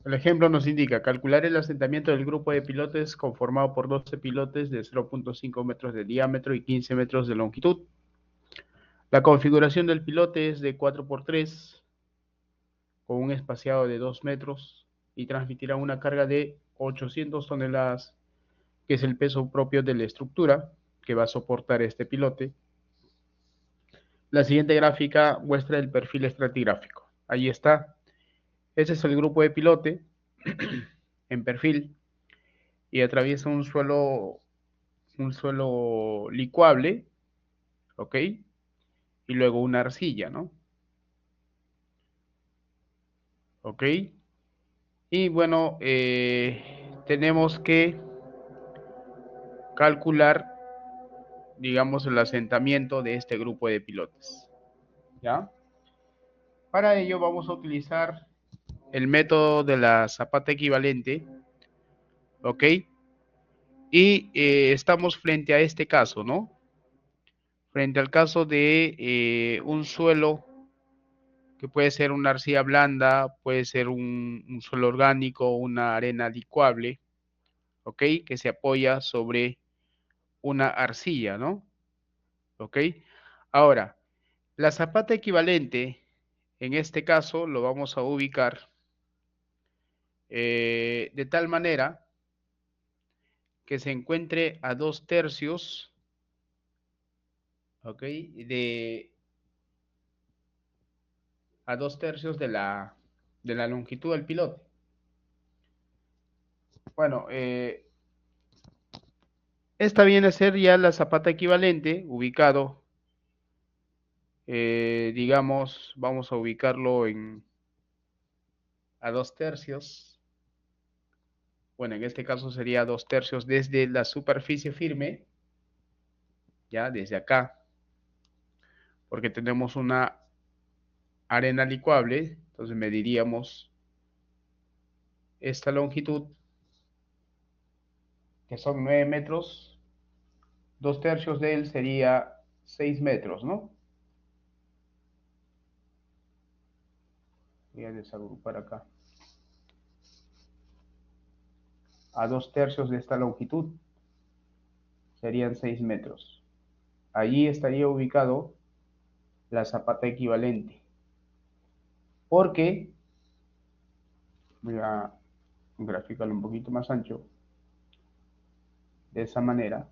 El ejemplo nos indica calcular el asentamiento del grupo de pilotes conformado por 12 pilotes de 0.5 metros de diámetro y 15 metros de longitud. La configuración del pilote es de 4x3 con un espaciado de 2 metros y transmitirá una carga de 800 toneladas, que es el peso propio de la estructura que va a soportar este pilote. La siguiente gráfica muestra el perfil estratigráfico. Ahí está. Ese es el grupo de pilote en perfil y atraviesa un suelo licuable, ¿ok? Y luego una arcilla, ¿no? ¿Ok? Y bueno, tenemos que calcular, digamos, el asentamiento de este grupo de pilotes, ¿ya? Para ello vamos a utilizar el método de la zapata equivalente, ¿ok? Y estamos frente a este caso, ¿no? Frente al caso de un suelo que puede ser una arcilla blanda, puede ser un suelo orgánico, una arena licuable, ¿ok? Que se apoya sobre una arcilla, ¿no? ¿Ok? Ahora, la zapata equivalente, en este caso, lo vamos a ubicar de tal manera que se encuentre a 2 tercios, ¿ok? A 2 tercios de la longitud del pilote. Bueno, esta viene a ser ya la zapata equivalente, ubicado, digamos, vamos a ubicarlo a 2 tercios. Bueno, en este caso sería 2 tercios desde la superficie firme, ya desde acá, porque tenemos una arena licuable, entonces mediríamos esta longitud, que son 9 metros, 2 tercios de él sería 6 metros, ¿no? Voy a desagrupar acá. A 2 tercios de esta longitud serían 6 metros. Allí estaría ubicado la zapata equivalente. Porque, voy a graficarlo un poquito más ancho, de esa manera.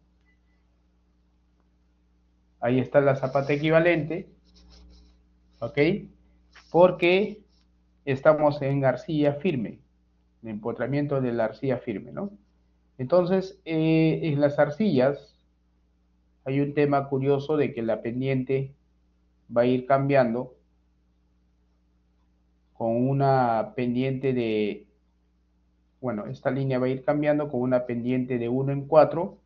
Ahí está la zapata equivalente, ¿ok? Porque estamos en arcilla firme, el empotramiento de la arcilla firme, ¿no? Entonces, en las arcillas hay un tema curioso de que la pendiente va a ir cambiando con una pendiente de, bueno, esta línea va a ir cambiando con una pendiente de 1 en 4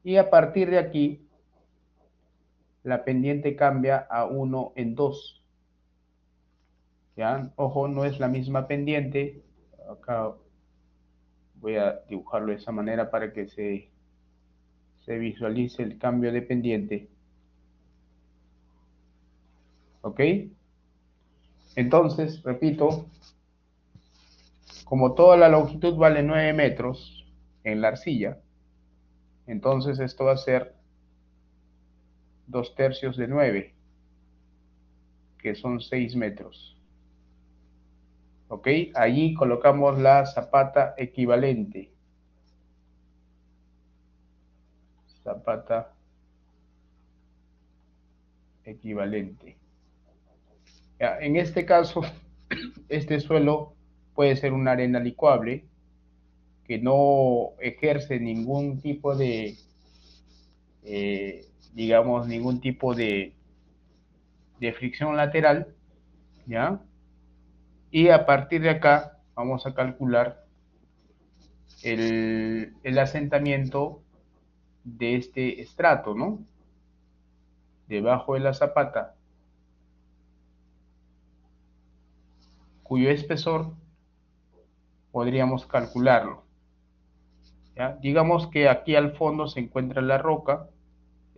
y a partir de aquí la pendiente cambia a 1 en 2. ¿Ya? Ojo, no es la misma pendiente. Acá voy a dibujarlo de esa manera para que se visualice el cambio de pendiente. ¿Ok? Entonces, repito, como toda la longitud vale 9 metros en la arcilla, entonces esto va a ser 2 tercios de 9, que son 6 metros. ¿Ok? Allí colocamos la zapata equivalente. Zapata equivalente. Ya, en este caso, este suelo puede ser una arena licuable que no ejerce ningún tipo de, digamos, ningún tipo de fricción lateral, ¿ya? Y a partir de acá vamos a calcular el asentamiento de este estrato, ¿no? Debajo de la zapata, cuyo espesor podríamos calcularlo, ¿ya? Digamos que aquí al fondo se encuentra la roca,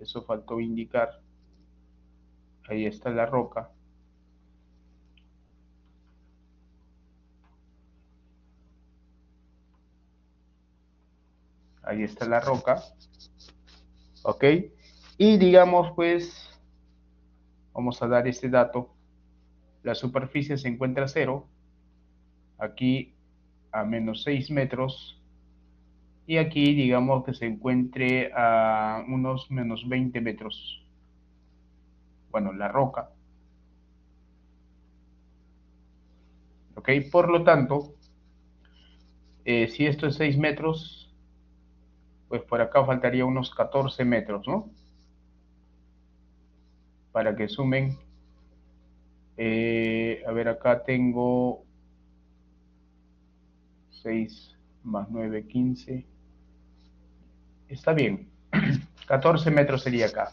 eso faltó indicar, ahí está la roca. Ahí está la roca. ¿Ok? Y digamos, pues, vamos a dar este dato. La superficie se encuentra a 0. Aquí a menos 6 metros. Y aquí, digamos que se encuentre a unos menos 20 metros. Bueno, la roca. ¿Ok? Por lo tanto, si esto es 6 metros, pues por acá faltaría unos 14 metros, ¿no? Para que sumen. A ver, acá tengo 6 más 9, 15. Está bien. 14 metros sería acá.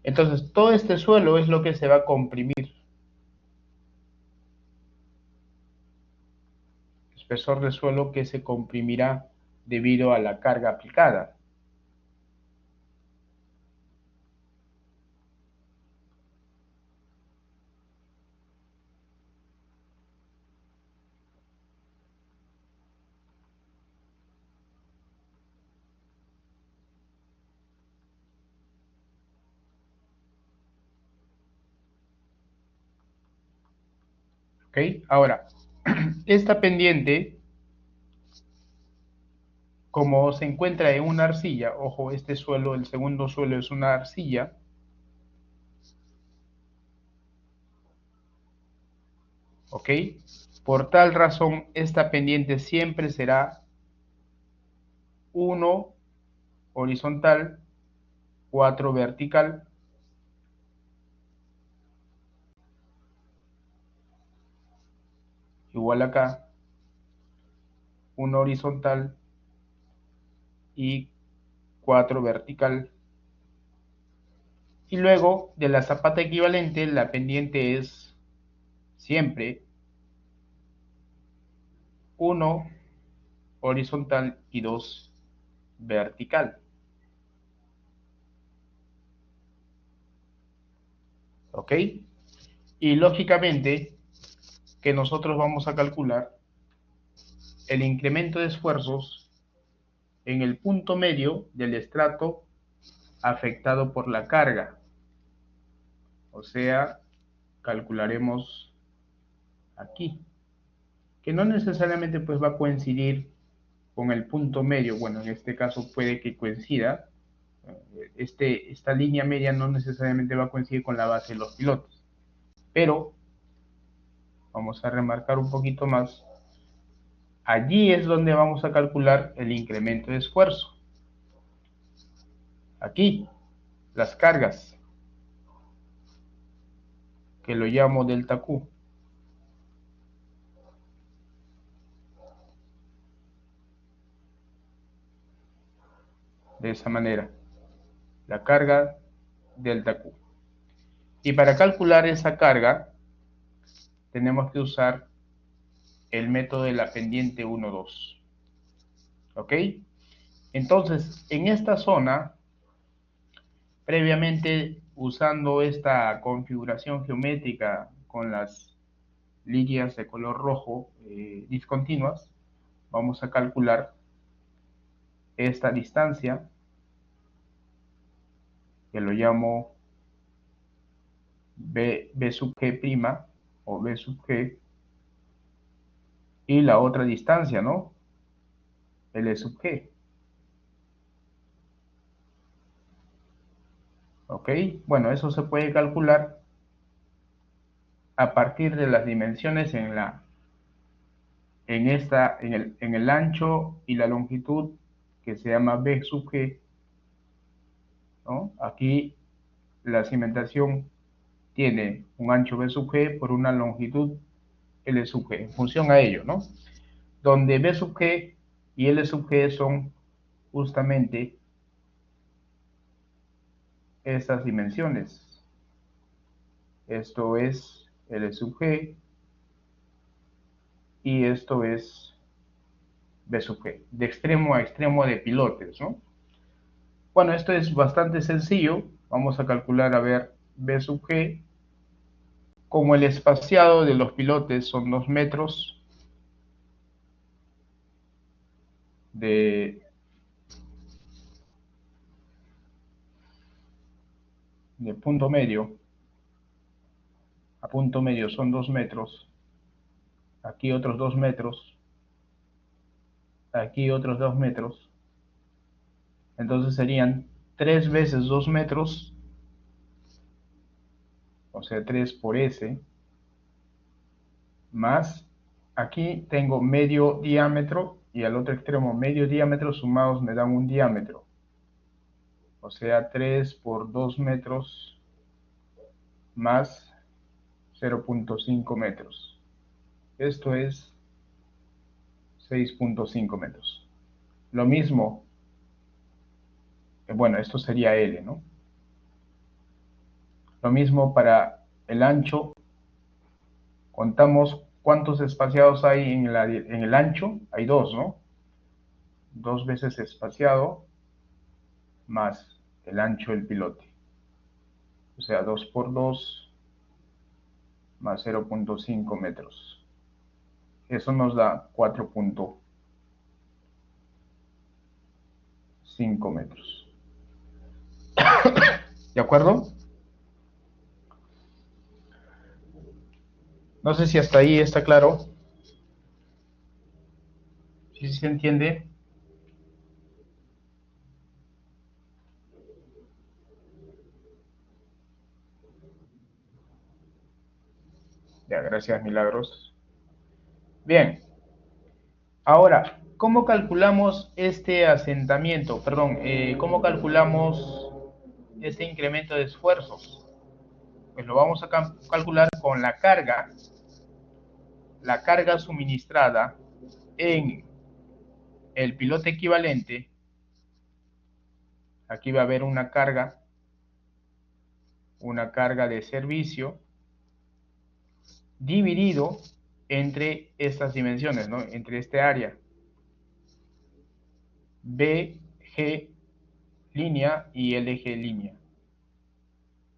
Entonces, todo este suelo es lo que se va a comprimir. Espesor de suelo que se comprimirá debido a la carga aplicada. ¿Ok? Ahora, esta pendiente, como se encuentra en una arcilla, ojo, este suelo, el segundo suelo es una arcilla, ¿ok? Por tal razón, esta pendiente siempre será 1 horizontal, 4 vertical, igual acá, 1 horizontal y 4 vertical. Y luego de la zapata equivalente, la pendiente es siempre 1 horizontal y 2 vertical. ¿Ok? Y lógicamente que nosotros vamos a calcular el incremento de esfuerzos en el punto medio del estrato afectado por la carga. O sea, calcularemos aquí, que no necesariamente pues va a coincidir con el punto medio. Bueno, en este caso puede que coincida. Esta línea media no necesariamente va a coincidir con la base de los pilotes. Pero vamos a remarcar un poquito más. Allí es donde vamos a calcular el incremento de esfuerzo. Aquí, las cargas, que lo llamo delta Q. De esa manera, la carga delta Q. Y para calcular esa carga, tenemos que usar el método de la pendiente 1,2. ¿Ok? Entonces, en esta zona, previamente usando esta configuración geométrica con las líneas de color rojo discontinuas, vamos a calcular esta distancia, que lo llamo B sub G' o B sub G, y la otra distancia, ¿no? L sub G. ¿Ok? Bueno, eso se puede calcular a partir de las dimensiones en el ancho y la longitud, que se llama B sub G, ¿no? Aquí la cimentación tiene un ancho B sub G por una longitud L sub G, en función a ello, ¿no? Donde B sub G y L sub G son justamente estas dimensiones. Esto es L sub G y esto es B sub G, de extremo a extremo de pilotes, ¿no? Bueno, esto es bastante sencillo. Vamos a calcular, a ver, B sub G. Como el espaciado de los pilotes son 2 metros, de punto medio a punto medio son 2 metros, aquí otros 2 metros, aquí otros 2 metros, entonces serían 3 veces 2 metros, o sea 3 por S, más aquí tengo medio diámetro y al otro extremo medio diámetro sumados me dan un diámetro, o sea 3 por 2 metros más 0.5 metros. Esto es 6.5 metros. Lo mismo, bueno, esto sería L, ¿no? Lo mismo para el ancho. Contamos cuántos espaciados hay en el ancho. Hay 2, ¿no? 2 veces espaciado más el ancho del pilote. O sea, 2 por 2 más 0.5 metros. Eso nos da 4.5 metros. ¿De acuerdo? No sé si hasta ahí está claro. ¿Sí se entiende? Ya, gracias, Milagros. Bien. Ahora, ¿cómo calculamos este asentamiento? Perdón, ¿cómo calculamos este incremento de esfuerzos? Pues lo vamos a calcular con la carga suministrada en el pilote equivalente. Aquí va a haber una carga de servicio dividido entre estas dimensiones, ¿no? Entre este área B, G, línea y LG línea.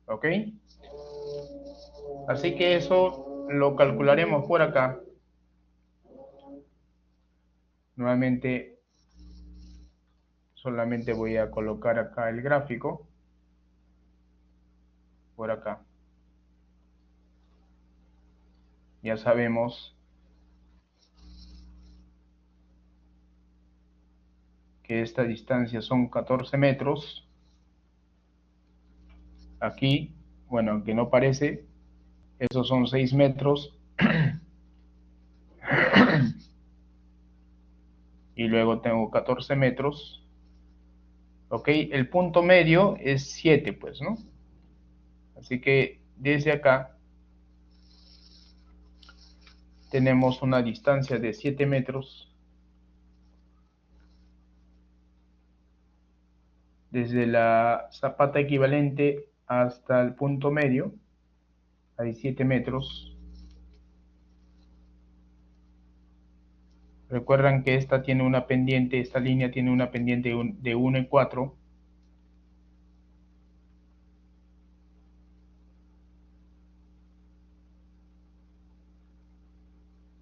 ¿Ok? Así que eso lo calcularemos por acá. Nuevamente, solamente voy a colocar acá el gráfico. Por acá. Ya sabemos que esta distancia son 14 metros. Aquí, bueno, aunque no parece, esos son 6 metros. Y luego tengo 14 metros. Ok, el punto medio es 7, pues, ¿no? Así que desde acá tenemos una distancia de 7 metros. Desde la zapata equivalente hasta el punto medio hay 7 metros. Recuerdan que esta tiene una pendiente, esta línea tiene una pendiente de 1,4.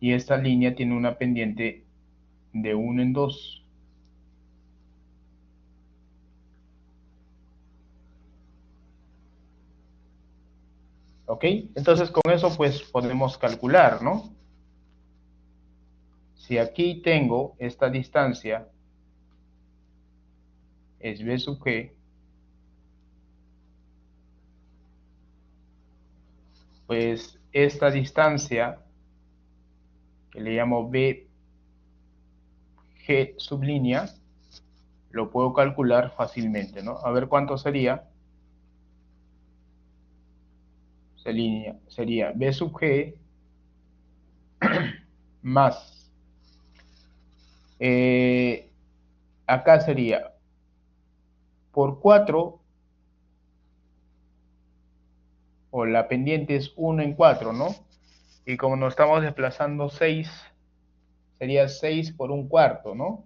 Y esta línea tiene una pendiente de 1,2. ¿Ok? Entonces con eso pues podemos calcular, ¿no? Si aquí tengo esta distancia, es B sub G, pues esta distancia, que le llamo BG sublínea, lo puedo calcular fácilmente, ¿no? A ver cuánto sería. Sería B sub G más, acá sería por 4, o la pendiente es 1,4, ¿no? Y como nos estamos desplazando 6, sería 6 por 1/4, ¿no?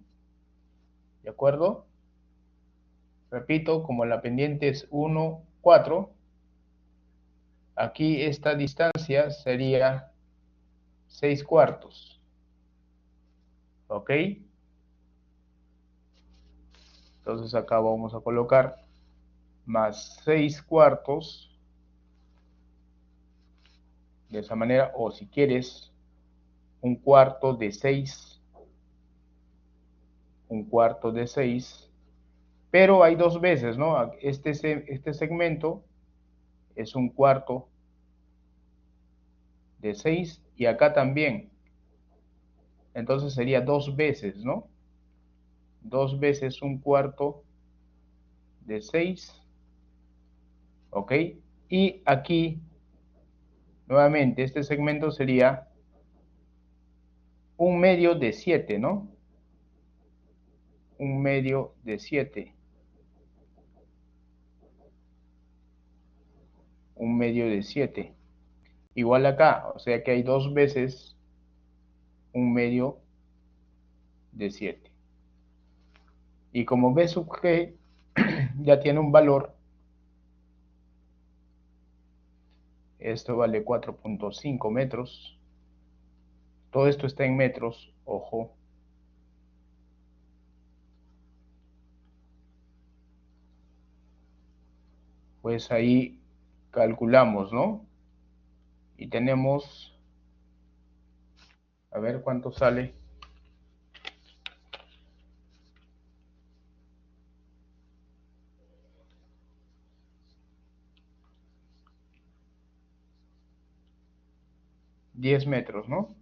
¿De acuerdo? Repito, como la pendiente es 1,4, aquí esta distancia sería 6/4. ¿Ok? Entonces acá vamos a colocar más 6 cuartos, de esa manera, o si quieres, un cuarto de 6, pero hay dos veces, ¿no? Este segmento es un cuarto de 6 y acá también. Entonces sería dos veces, ¿no? Dos veces un cuarto de 6, ¿ok? Y aquí, nuevamente, este segmento sería un medio de 7, ¿no? Un medio de 7. Un medio de 7. Igual acá, o sea que hay dos veces un medio de 7. Y como B sub G ya tiene un valor, esto vale 4.5 metros. Todo esto está en metros, ojo. Pues ahí calculamos, ¿no? Y tenemos, a ver cuánto sale. $10 metros, ¿no?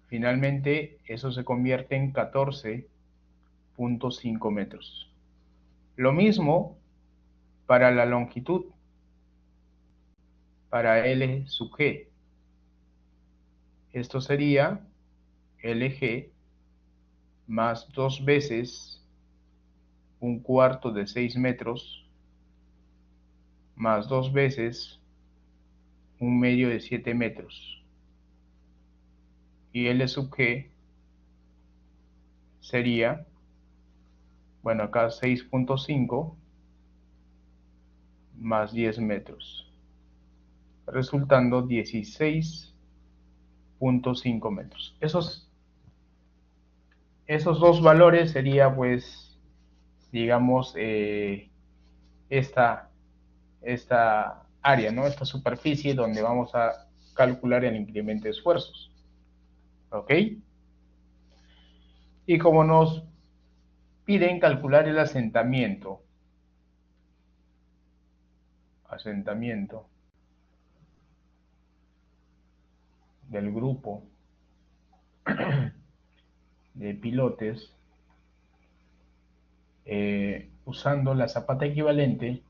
Finalmente, eso se convierte en 14.5 metros. Lo mismo para la longitud, para L sub G. Esto sería LG más dos veces un cuarto de 6 metros más dos veces un medio de 7 metros. Y L sub G sería, bueno, acá 6.5 más 10 metros, resultando 16.5 metros. Esos dos valores sería, pues, digamos, esta área, ¿no? Esta superficie donde vamos a calcular el incremento de esfuerzos. ¿Ok? Y como nos piden calcular el asentamiento del grupo de pilotes usando la zapata equivalente,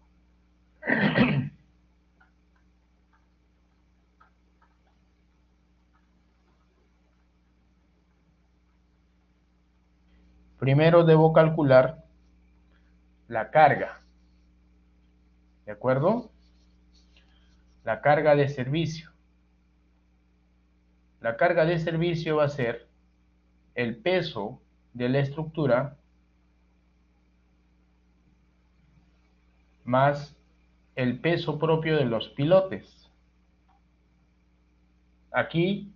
primero debo calcular la carga, ¿de acuerdo? La carga de servicio. La carga de servicio va a ser el peso de la estructura más el peso propio de los pilotes. Aquí,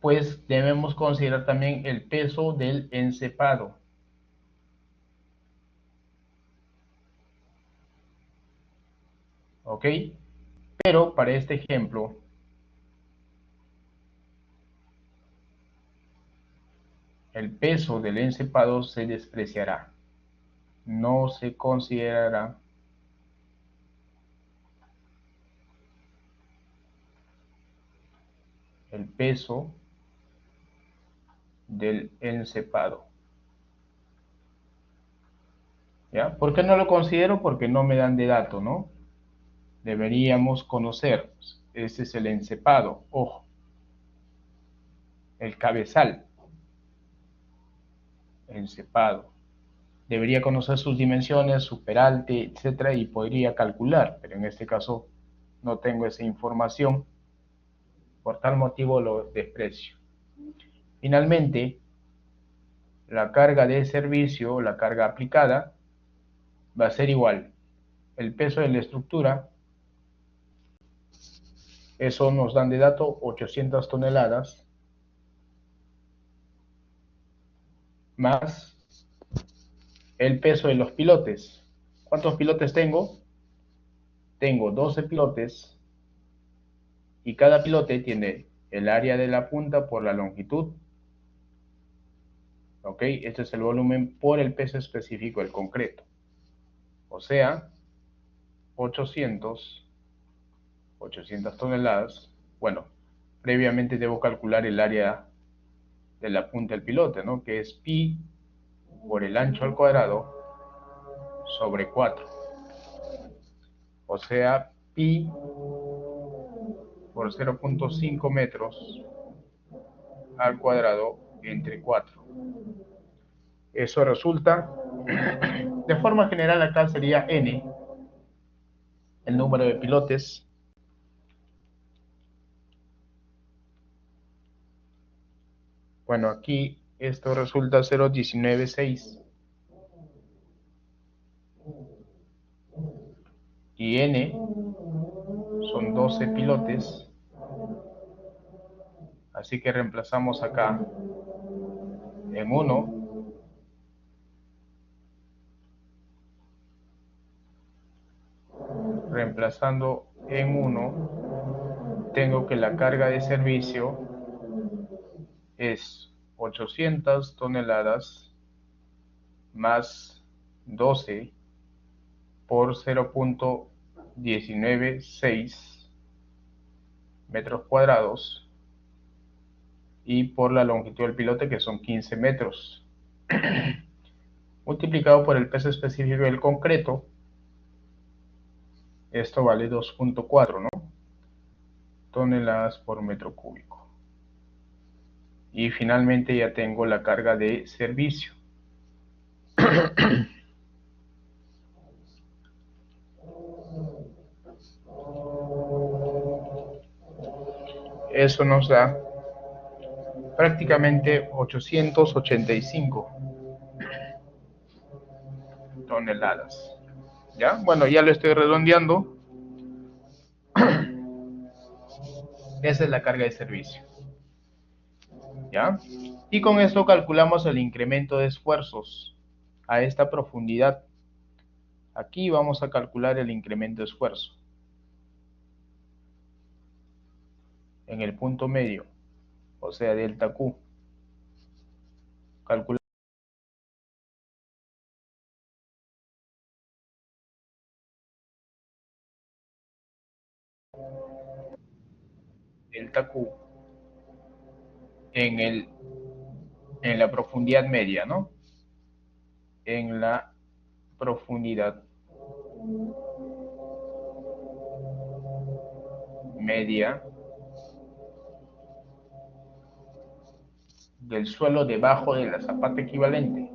pues, debemos considerar también el peso del encepado. ¿Ok? Pero para este ejemplo, el peso del encepado se despreciará. No se considerará el peso del encepado. ¿Ya? ¿Por qué no lo considero? Porque no me dan de dato, ¿no? Deberíamos conocer. Este es el encepado, ojo. El cabezal, encepado. Debería conocer sus dimensiones, su peralte, etcétera, y podría calcular, pero en este caso no tengo esa información, por tal motivo lo desprecio. Finalmente, la carga de servicio, la carga aplicada, va a ser igual. El peso de la estructura, eso nos dan de dato 800 toneladas, más el peso de los pilotes. ¿Cuántos pilotes tengo? Tengo 12 pilotes y cada pilote tiene el área de la punta por la longitud. ¿Ok? Este es el volumen por el peso específico del concreto. O sea, 800 toneladas. Bueno, previamente debo calcular el área de la punta del pilote, ¿no? Que es pi por el ancho al cuadrado sobre 4. O sea, pi por 0.5 metros al cuadrado entre 4. Eso resulta, de forma general acá sería n, el número de pilotes. Bueno, aquí esto resulta 0.196 y n son 12 pilotes, así que reemplazamos acá en 1, reemplazando en 1, tengo que la carga de servicio es 800 toneladas más 12 por 0.196 metros cuadrados y por la longitud del pilote, que son 15 metros, multiplicado por el peso específico del concreto. Esto vale 2.4, ¿no? Toneladas por metro cúbico. Y finalmente ya tengo la carga de servicio. Eso nos da prácticamente 885 toneladas. ¿Ya? Bueno, ya lo estoy redondeando. Esa es la carga de servicio. ¿Ya? Y con esto calculamos el incremento de esfuerzos a esta profundidad. Aquí vamos a calcular el incremento de esfuerzo en el punto medio, o sea, delta Q. Calculamos delta Q en, en la profundidad media, ¿no? En la profundidad media del suelo debajo de la zapata equivalente.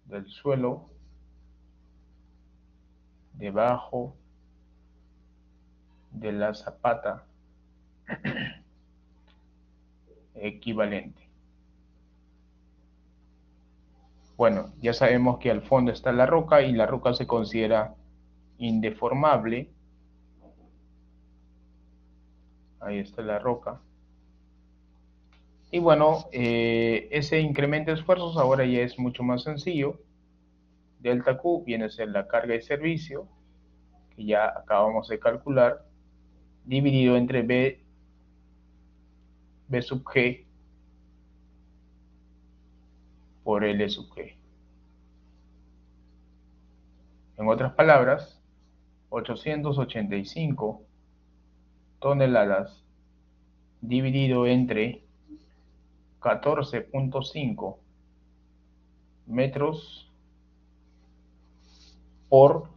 Del suelo debajo de la zapata equivalente. Bueno, ya sabemos que al fondo está la roca y la roca se considera indeformable. Ahí está la roca. Y bueno, ese incremento de esfuerzos ahora ya es mucho más sencillo. Delta Q viene a ser la carga de servicio, que ya acabamos de calcular, dividido entre B sub G por L sub G. En otras palabras, 885 toneladas dividido entre 14.5 metros por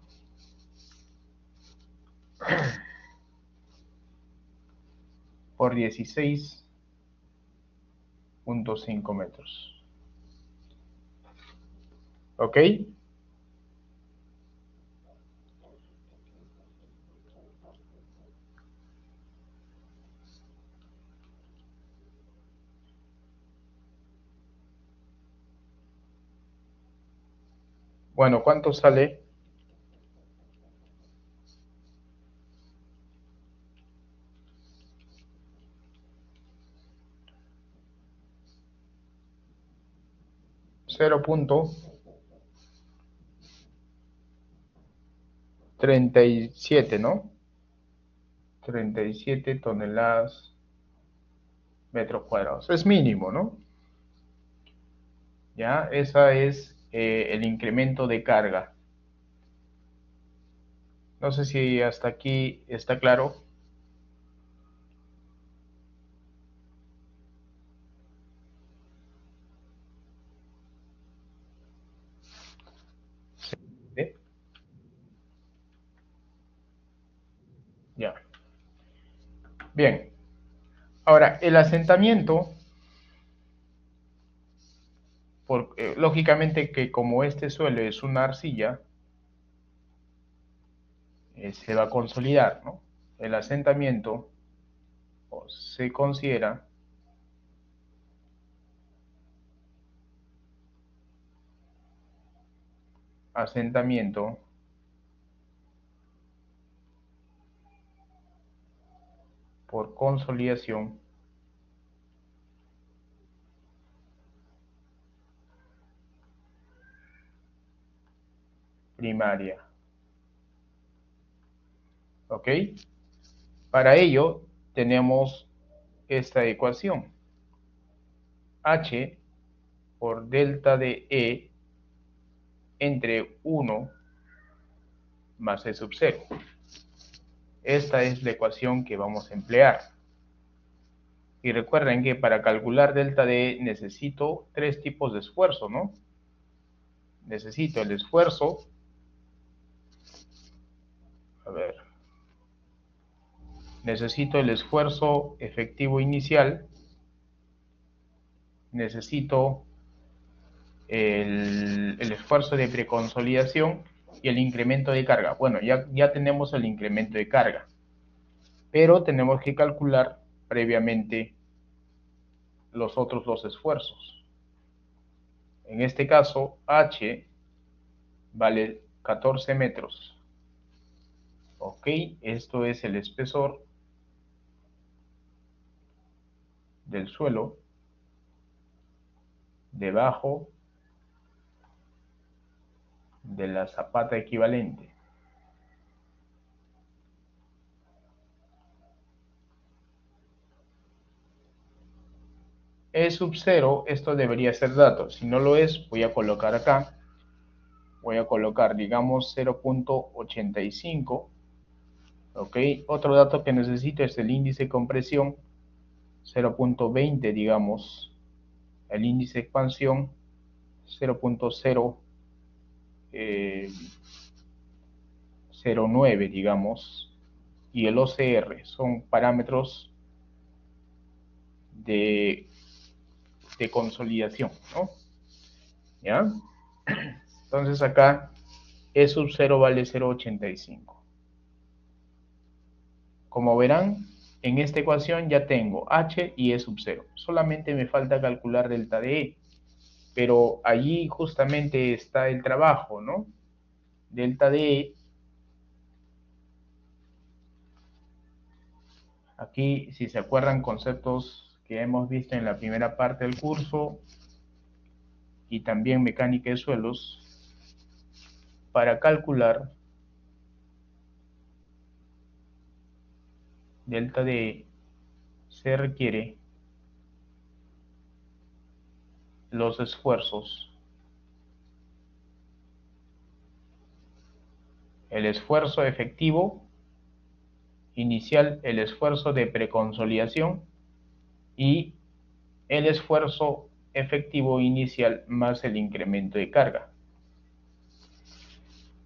16.5 metros. ¿Ok? Bueno, ¿cuánto sale? 0.37, ¿no? 37 toneladas metros cuadrados. Es mínimo, ¿no? Ya, esa es el incremento de carga. No sé si hasta aquí está claro. ¿Sí? Ya. Bien. Ahora, el asentamiento, lógicamente que como este suelo es una arcilla, se va a consolidar, ¿no? El asentamiento se considera asentamiento por consolidación primaria. ¿Ok? Para ello tenemos esta ecuación. H por delta de E entre 1 más E sub 0. Esta es la ecuación que vamos a emplear. Y recuerden que para calcular delta de E necesito tres tipos de esfuerzo, ¿no? Necesito el esfuerzo, a ver, necesito el esfuerzo efectivo inicial, necesito el esfuerzo de preconsolidación y el incremento de carga. Bueno, ya tenemos el incremento de carga, pero tenemos que calcular previamente los otros dos esfuerzos. En este caso, H vale 14 metros. Ok, esto es el espesor del suelo debajo de la zapata equivalente. E sub 0, esto debería ser dato. Si no lo es, voy a colocar acá. Voy a colocar, digamos, 0.85. Ok, otro dato que necesito es el índice de compresión, 0.20, digamos. El índice de expansión, 0.009, digamos. Y el OCR son parámetros de consolidación, ¿no? ¿Ya? Entonces acá E sub 0 vale 0.85. Como verán, en esta ecuación ya tengo H y E sub 0. Solamente me falta calcular delta de E. Pero allí justamente está el trabajo, ¿no? Delta de E. Aquí, si se acuerdan, conceptos que hemos visto en la primera parte del curso y también mecánica de suelos, para calcular delta de E se requiere los esfuerzos. El esfuerzo efectivo inicial, el esfuerzo de preconsolidación y el esfuerzo efectivo inicial más el incremento de carga.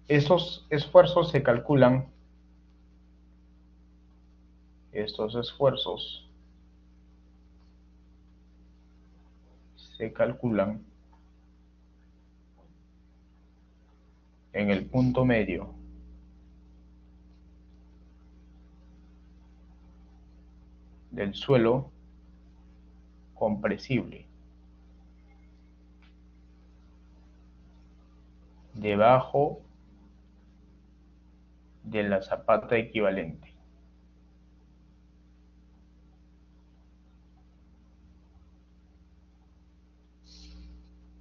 Estos esfuerzos se calculan, en el punto medio del suelo compresible, debajo de la zapata equivalente.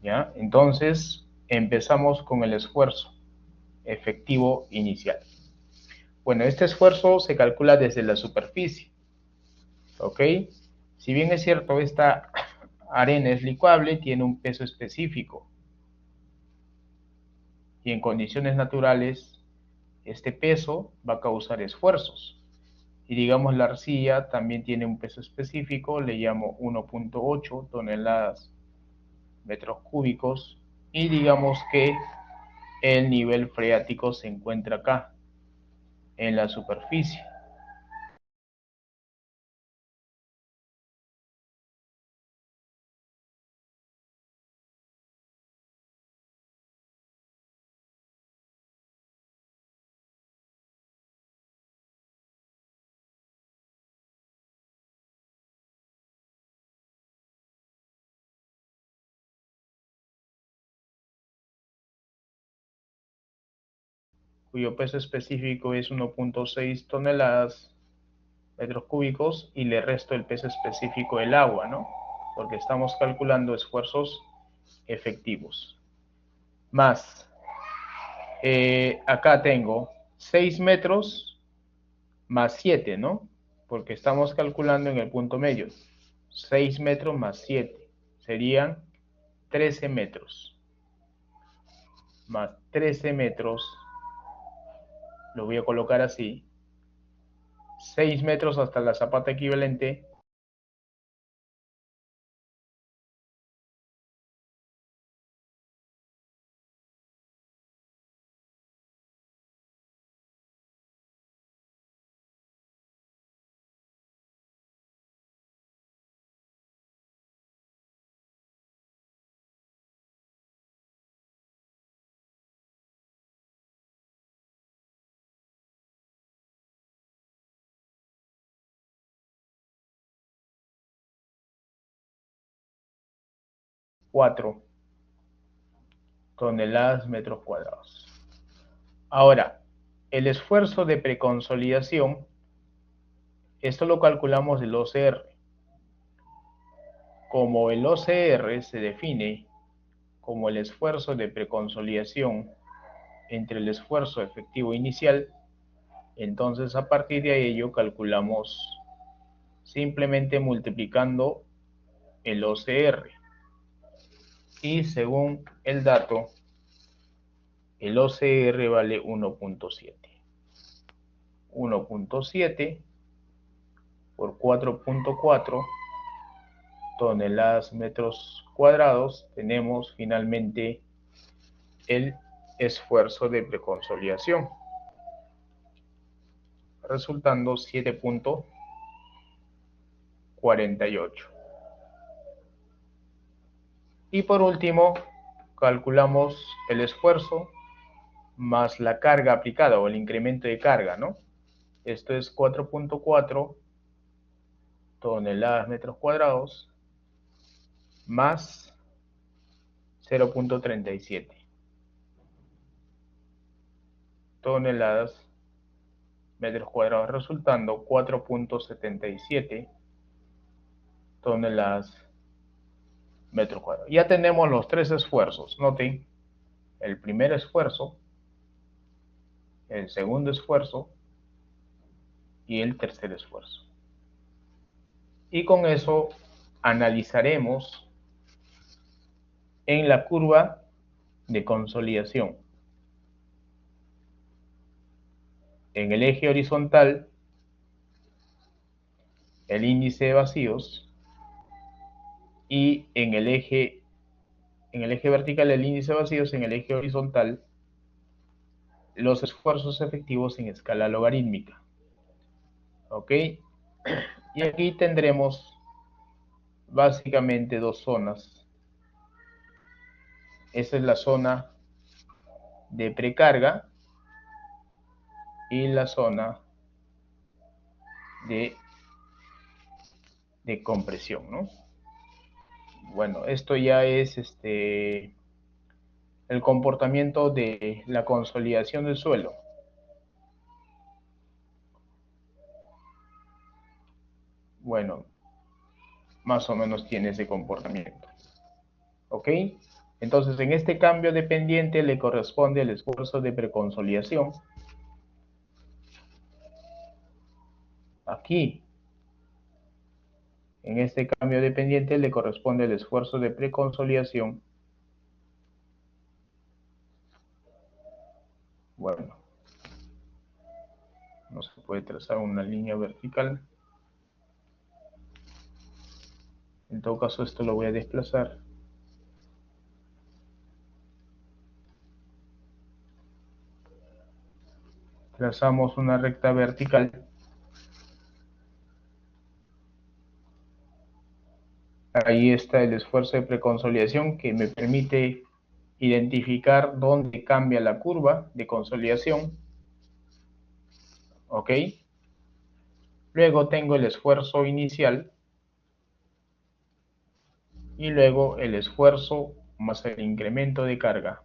¿Ya? Entonces, empezamos con el esfuerzo efectivo inicial. Bueno, este esfuerzo se calcula desde la superficie, ¿ok? Si bien es cierto, esta arena es licuable, tiene un peso específico y en condiciones naturales este peso va a causar esfuerzos. Y digamos la arcilla también tiene un peso específico, le llamo 1.8 toneladas metros cúbicos y digamos que el nivel freático se encuentra acá, en la superficie. Cuyo peso específico es 1.6 toneladas metros cúbicos y le resto el peso específico del agua, ¿no? Porque estamos calculando esfuerzos efectivos. Más, acá tengo 6 metros más 7, ¿no? Porque estamos calculando en el punto medio. 6 metros más 7 serían 13 metros. Más 13 metros, lo voy a colocar así. 6 metros hasta la zapata equivalente. Cuatro toneladas metros cuadrados. Ahora, el esfuerzo de preconsolidación, esto lo calculamos del OCR. Como el OCR se define como el esfuerzo de preconsolidación entre el esfuerzo efectivo inicial, entonces a partir de ello calculamos simplemente multiplicando el OCR. Y según el dato, el OCR vale 1.7. 1.7 por 4.4 toneladas metros cuadrados, tenemos finalmente el esfuerzo de preconsolidación, resultando 7.48. Y por último, calculamos el esfuerzo más la carga aplicada o el incremento de carga, ¿no? Esto es 4.4 toneladas metros cuadrados más 0.37 toneladas metros cuadrados, resultando 4.77 toneladas metros cuadrados. Ya tenemos los tres esfuerzos. Noten, el primer esfuerzo, el segundo esfuerzo y el tercer esfuerzo. Y con eso analizaremos en la curva de consolidación. En el eje horizontal, el índice de vacíos y en el eje vertical, el índice de vacíos, en el eje horizontal, los esfuerzos efectivos en escala logarítmica. ¿Ok? Y aquí tendremos básicamente dos zonas. Esa es la zona de precarga y la zona de compresión, ¿no? Bueno, esto ya es el comportamiento de la consolidación del suelo. Bueno, más o menos tiene ese comportamiento. ¿Ok? Entonces, en este cambio de pendiente le corresponde el esfuerzo de preconsolidación. Aquí, en este cambio de pendiente le corresponde el esfuerzo de preconsolidación. Bueno, no se puede trazar una línea vertical. En todo caso, esto lo voy a desplazar. Trazamos una recta vertical. Ahí está el esfuerzo de preconsolidación que me permite identificar dónde cambia la curva de consolidación. ¿Ok? Luego tengo el esfuerzo inicial y luego el esfuerzo más el incremento de carga.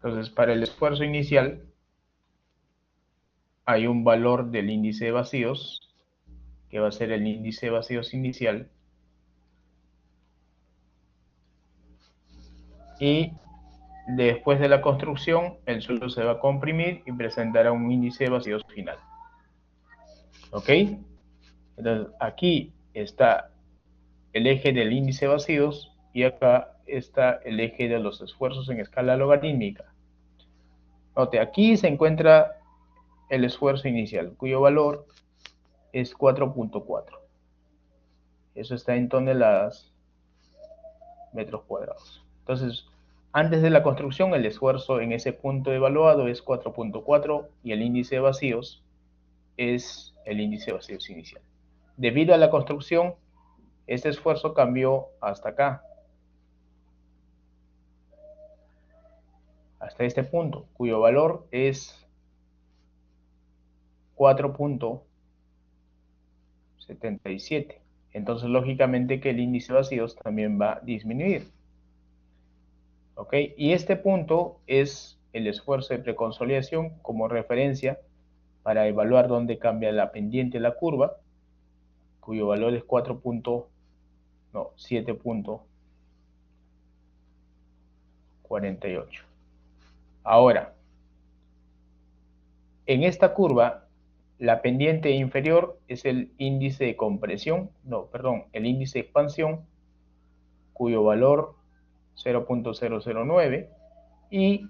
Entonces, para el esfuerzo inicial hay un valor del índice de vacíos, que va a ser el índice de vacíos inicial, y después de la construcción el suelo se va a comprimir y presentará un índice de vacíos final. ¿Ok? Entonces, aquí está el eje del índice de vacíos y acá está el eje de los esfuerzos en escala logarítmica. Note, aquí se encuentra el esfuerzo inicial, cuyo valor es 4.4. Eso está en toneladas metros cuadrados. Entonces, antes de la construcción, el esfuerzo en ese punto evaluado es 4.4 y el índice de vacíos es el índice de vacíos inicial. Debido a la construcción, este esfuerzo cambió hasta acá, hasta este punto, cuyo valor es 4.77. Entonces, lógicamente que el índice de vacíos también va a disminuir. ¿Ok? Y este punto es el esfuerzo de preconsolidación como referencia para evaluar dónde cambia la pendiente de la curva, cuyo valor es 7.48. Ahora, en esta curva, la pendiente inferior es el índice de compresión, el índice de expansión, cuyo valor 0.009, y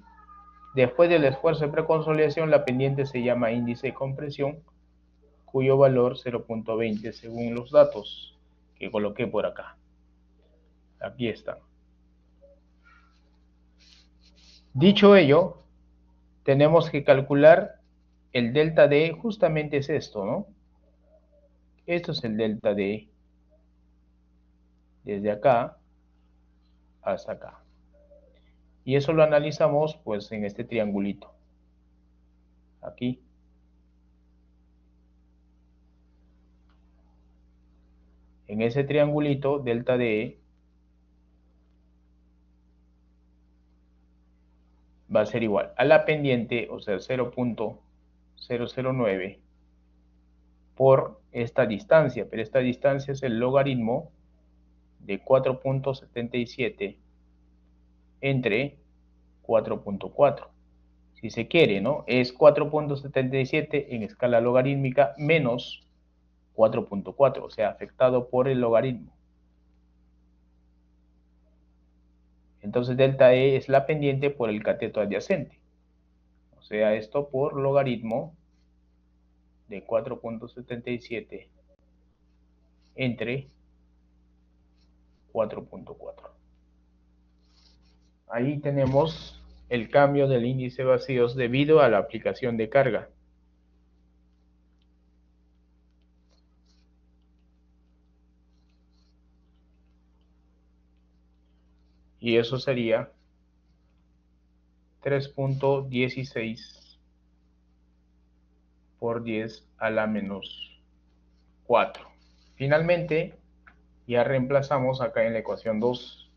después del esfuerzo de preconsolidación, la pendiente se llama índice de compresión, cuyo valor 0.20 según los datos que coloqué por acá. Aquí están. Dicho ello, tenemos que calcular el delta D, justamente es esto, ¿no? Esto es el delta D desde acá hasta acá. Y eso lo analizamos pues en este triangulito. Aquí. En ese triangulito, delta D va a ser igual a la pendiente, o sea, 0.009 por esta distancia, pero esta distancia es el logaritmo de 4.77 entre 4.4. Si se quiere, ¿no? Es 4.77 en escala logarítmica menos 4.4, o sea, afectado por el logaritmo. Entonces, delta E es la pendiente por el cateto adyacente. O sea, esto por logaritmo de 4.77 entre 4.4. Ahí tenemos el cambio del índice de vacíos debido a la aplicación de carga. Y eso sería 3.16 por 10 a la menos 4. Finalmente, ya reemplazamos acá en la ecuación 2.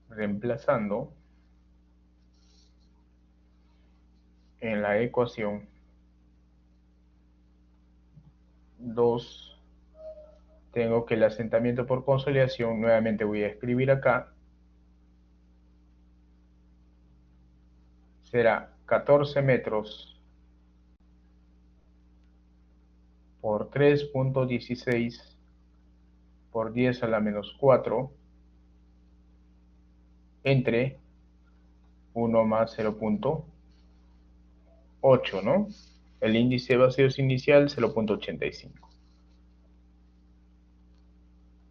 Reemplazando en la ecuación 2 tengo que el asentamiento por consolidación, nuevamente voy a escribir acá, será 14 metros por 3.16 por 10 a la menos 4 entre 1 más 0.8, ¿no? El índice de vacíos inicial 0.85.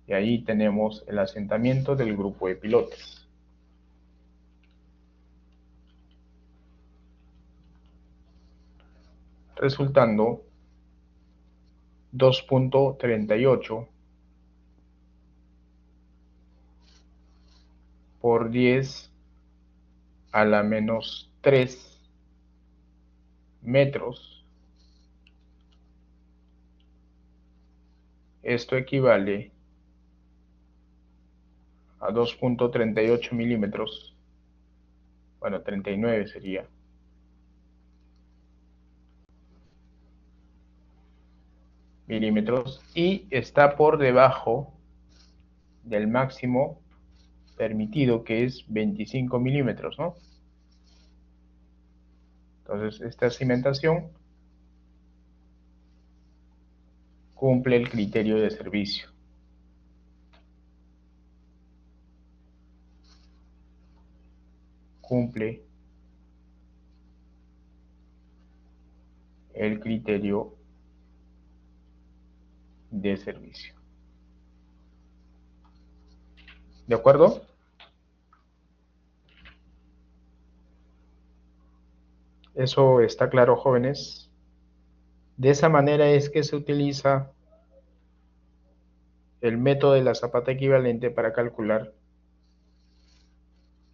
Y ahí tenemos el asentamiento del grupo de pilotes. Resultando 2.38 por 10 a la menos 3 metros. Esto equivale a 2.38 milímetros. Bueno, 39 sería. Milímetros. Y está por debajo del máximo permitido, que es 25 milímetros, ¿no? Entonces, esta cimentación cumple el criterio de servicio. Cumple el criterio de servicio. ¿De acuerdo? Eso está claro, jóvenes. De esa manera es que se utiliza el método de la zapata equivalente para calcular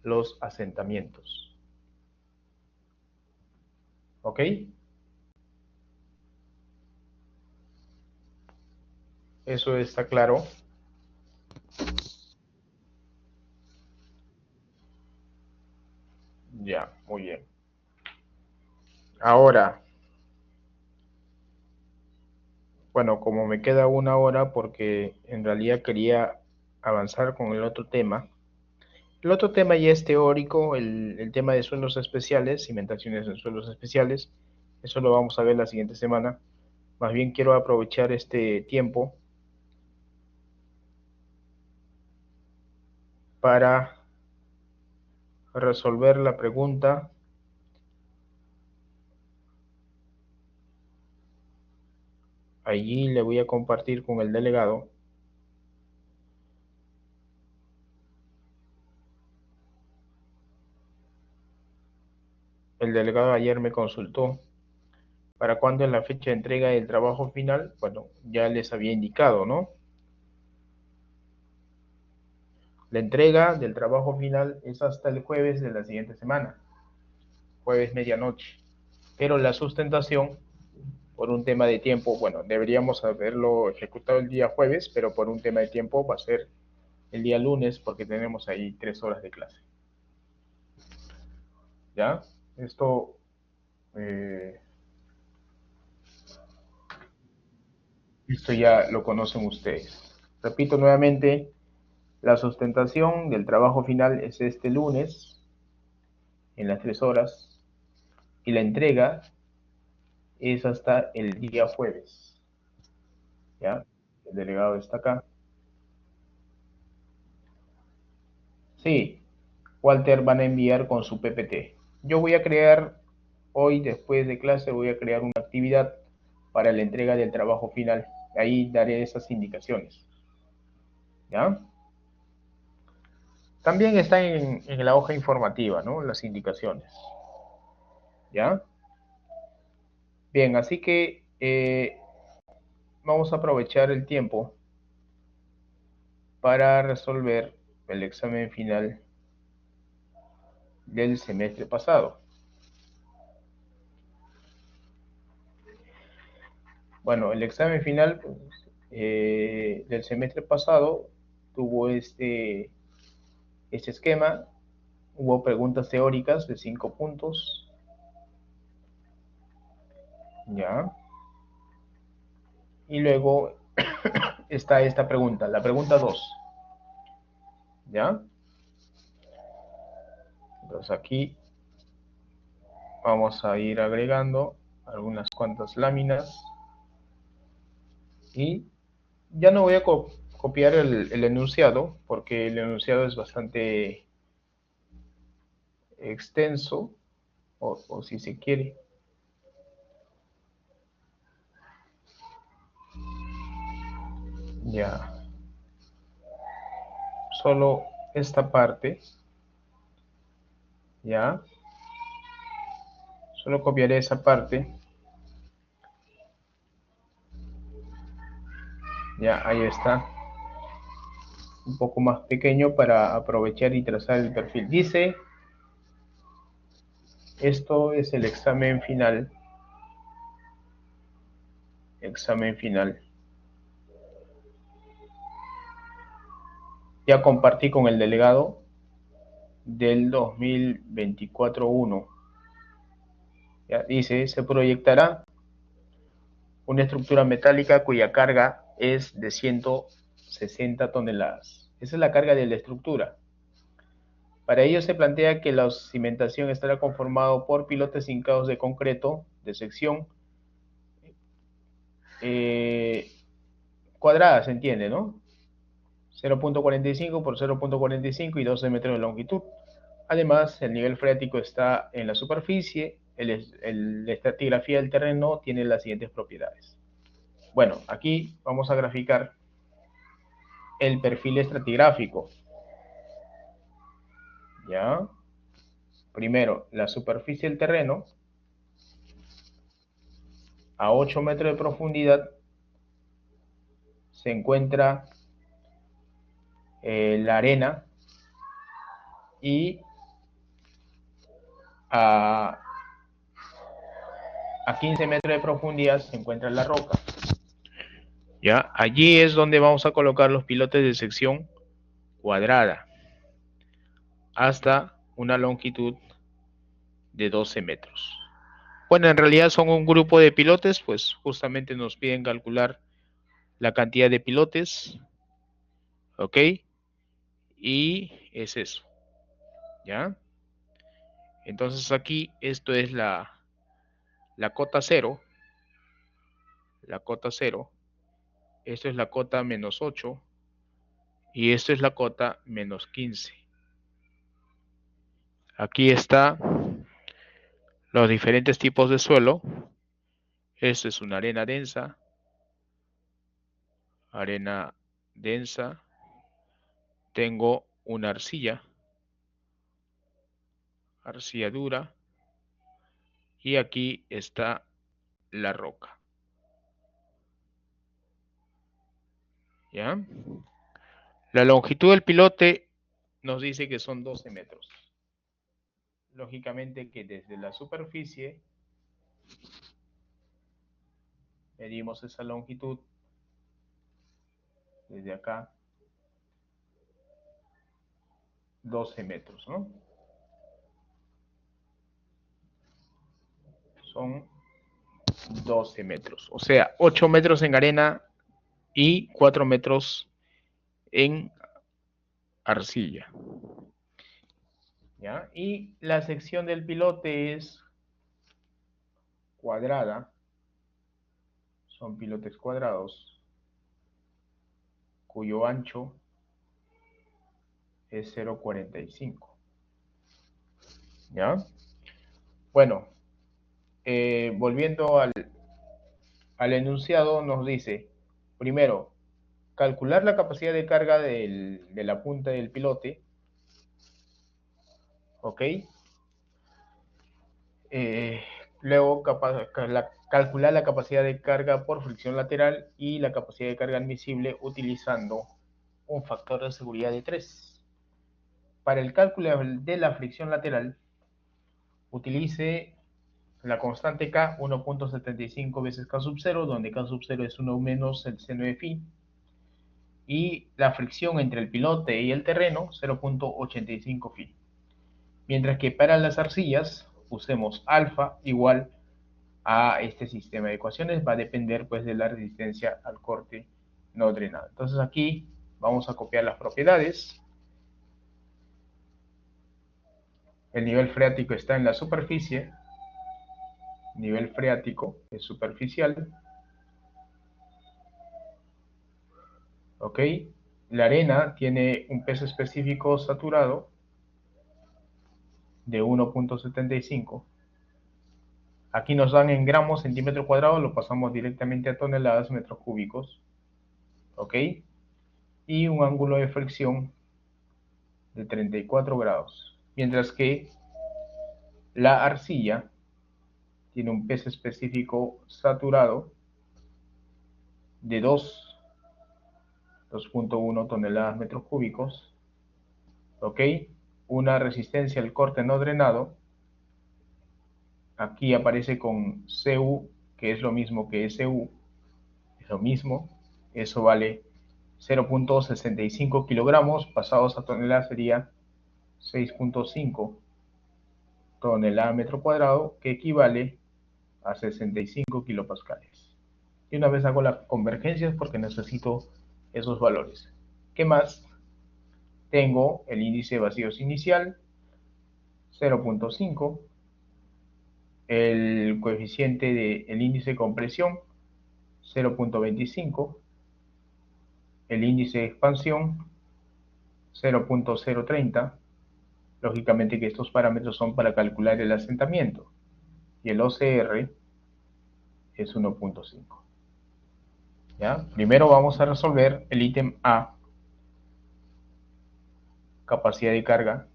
los asentamientos. ¿Ok? Eso está claro. Ya, muy bien. Ahora, bueno, como me queda una hora, porque en realidad quería avanzar con el otro tema. El otro tema ya es teórico, el tema de suelos especiales, cimentaciones en suelos especiales. Eso lo vamos a ver la siguiente semana. Más bien quiero aprovechar este tiempo para resolver la pregunta allí. Le voy a compartir con el delegado ayer me consultó para cuándo es la fecha de entrega del trabajo final. Bueno, ya les había indicado, ¿no? La entrega del trabajo final es hasta el jueves de la siguiente semana, jueves medianoche, pero la sustentación, por un tema de tiempo, bueno, deberíamos haberlo ejecutado el día jueves, pero por un tema de tiempo va a ser el día lunes, porque tenemos ahí 3 horas de clase. ¿Ya? Esto esto ya lo conocen ustedes. Repito nuevamente, la sustentación del trabajo final es este lunes, en las 3 horas, y la entrega es hasta el día jueves. ¿Ya? El delegado está acá. Sí, Walter van a enviar con su PPT. Yo voy a crear, hoy después de clase, voy a crear una actividad para la entrega del trabajo final. Ahí daré esas indicaciones. ¿Ya? También está en la hoja informativa, ¿no? Las indicaciones. ¿Ya? Bien, así que vamos a aprovechar el tiempo para resolver el examen final del semestre pasado. Bueno, el examen final pues, del semestre pasado tuvo este esquema. Hubo preguntas teóricas de 5 puntos. ¿Ya? Y luego está esta pregunta, la pregunta 2. ¿Ya? Entonces aquí vamos a ir agregando algunas cuantas láminas y ya no voy a copiar el enunciado porque el enunciado es bastante extenso o si se quiere. Ya. Solo esta parte. Ya. Solo copiaré esa parte. Ya, ahí está. Un poco más pequeño para aprovechar y trazar el perfil. Dice, esto es el examen final. Examen final. Ya compartí con el delegado del 2024-1. Ya dice, se proyectará una estructura metálica cuya carga es de 160 toneladas. Esa es la carga de la estructura. Para ello se plantea que la cimentación estará conformado por pilotes hincados de concreto de sección cuadrada, se entiende, ¿no? 0.45 por 0.45 y 12 metros de longitud. Además, el nivel freático está en la superficie. La estratigrafía del terreno tiene las siguientes propiedades. Bueno, aquí vamos a graficar el perfil estratigráfico. ¿Ya? Primero, la superficie del terreno a 8 metros de profundidad se encuentra la arena y a 15 metros de profundidad se encuentra la roca. ¿Ya? Allí es donde vamos a colocar los pilotes de sección cuadrada hasta una longitud de 12 metros. Bueno, en realidad son un grupo de pilotes, pues justamente nos piden calcular la cantidad de pilotes, ¿ok? Y es eso, ¿ya? Entonces aquí esto es la cota 0, la cota 0, esto es la cota menos 8 y esto es la cota menos 15. Aquí está los diferentes tipos de suelo. Esto es una arena densa, tengo una arcilla dura, y aquí está la roca. ¿Ya? La longitud del pilote nos dice que son 12 metros. Lógicamente que desde la superficie medimos esa longitud desde acá 12 metros, ¿no? Son 12 metros, o sea, 8 metros en arena y 4 metros en arcilla. ¿Ya? Y la sección del pilote es cuadrada, son pilotes cuadrados, cuyo ancho es 0.45. ¿Ya? Bueno, volviendo al enunciado, nos dice, primero, calcular la capacidad de carga de la punta del pilote, ¿ok? Luego, calcular la capacidad de carga por fricción lateral y la capacidad de carga admisible utilizando un factor de seguridad de 3. Para el cálculo de la fricción lateral, utilice la constante K, 1.75 veces K sub 0, donde K sub 0 es 1 menos el seno de phi, y la fricción entre el pilote y el terreno, 0.85 phi. Mientras que para las arcillas, usemos alfa igual a este sistema de ecuaciones, va a depender pues de la resistencia al corte no drenado. Entonces aquí vamos a copiar las propiedades. El nivel freático está en la superficie. Nivel freático es superficial. ¿Ok? La arena tiene un peso específico saturado de 1.75. Aquí nos dan en gramos centímetro cuadrado, lo pasamos directamente a toneladas metros cúbicos. ¿Ok? Y un ángulo de fricción de 34 grados. Mientras que la arcilla tiene un peso específico saturado de 2.1 toneladas metros cúbicos. ¿Ok? Una resistencia al corte no drenado. Aquí aparece con CU, que es lo mismo que SU. Es lo mismo. Eso vale 0.65 kilogramos. Pasados a toneladas sería 6.5 toneladas metro cuadrado, que equivale a 65 kilopascales. Y una vez hago las convergencias porque necesito esos valores. ¿Qué más? Tengo el índice de vacíos inicial, 0.5, el coeficiente del índice de compresión, 0.25, el índice de expansión, 0.030. Lógicamente que estos parámetros son para calcular el asentamiento. Y el OCR es 1.5. ¿Ya? Primero vamos a resolver el ítem A, capacidad de carga.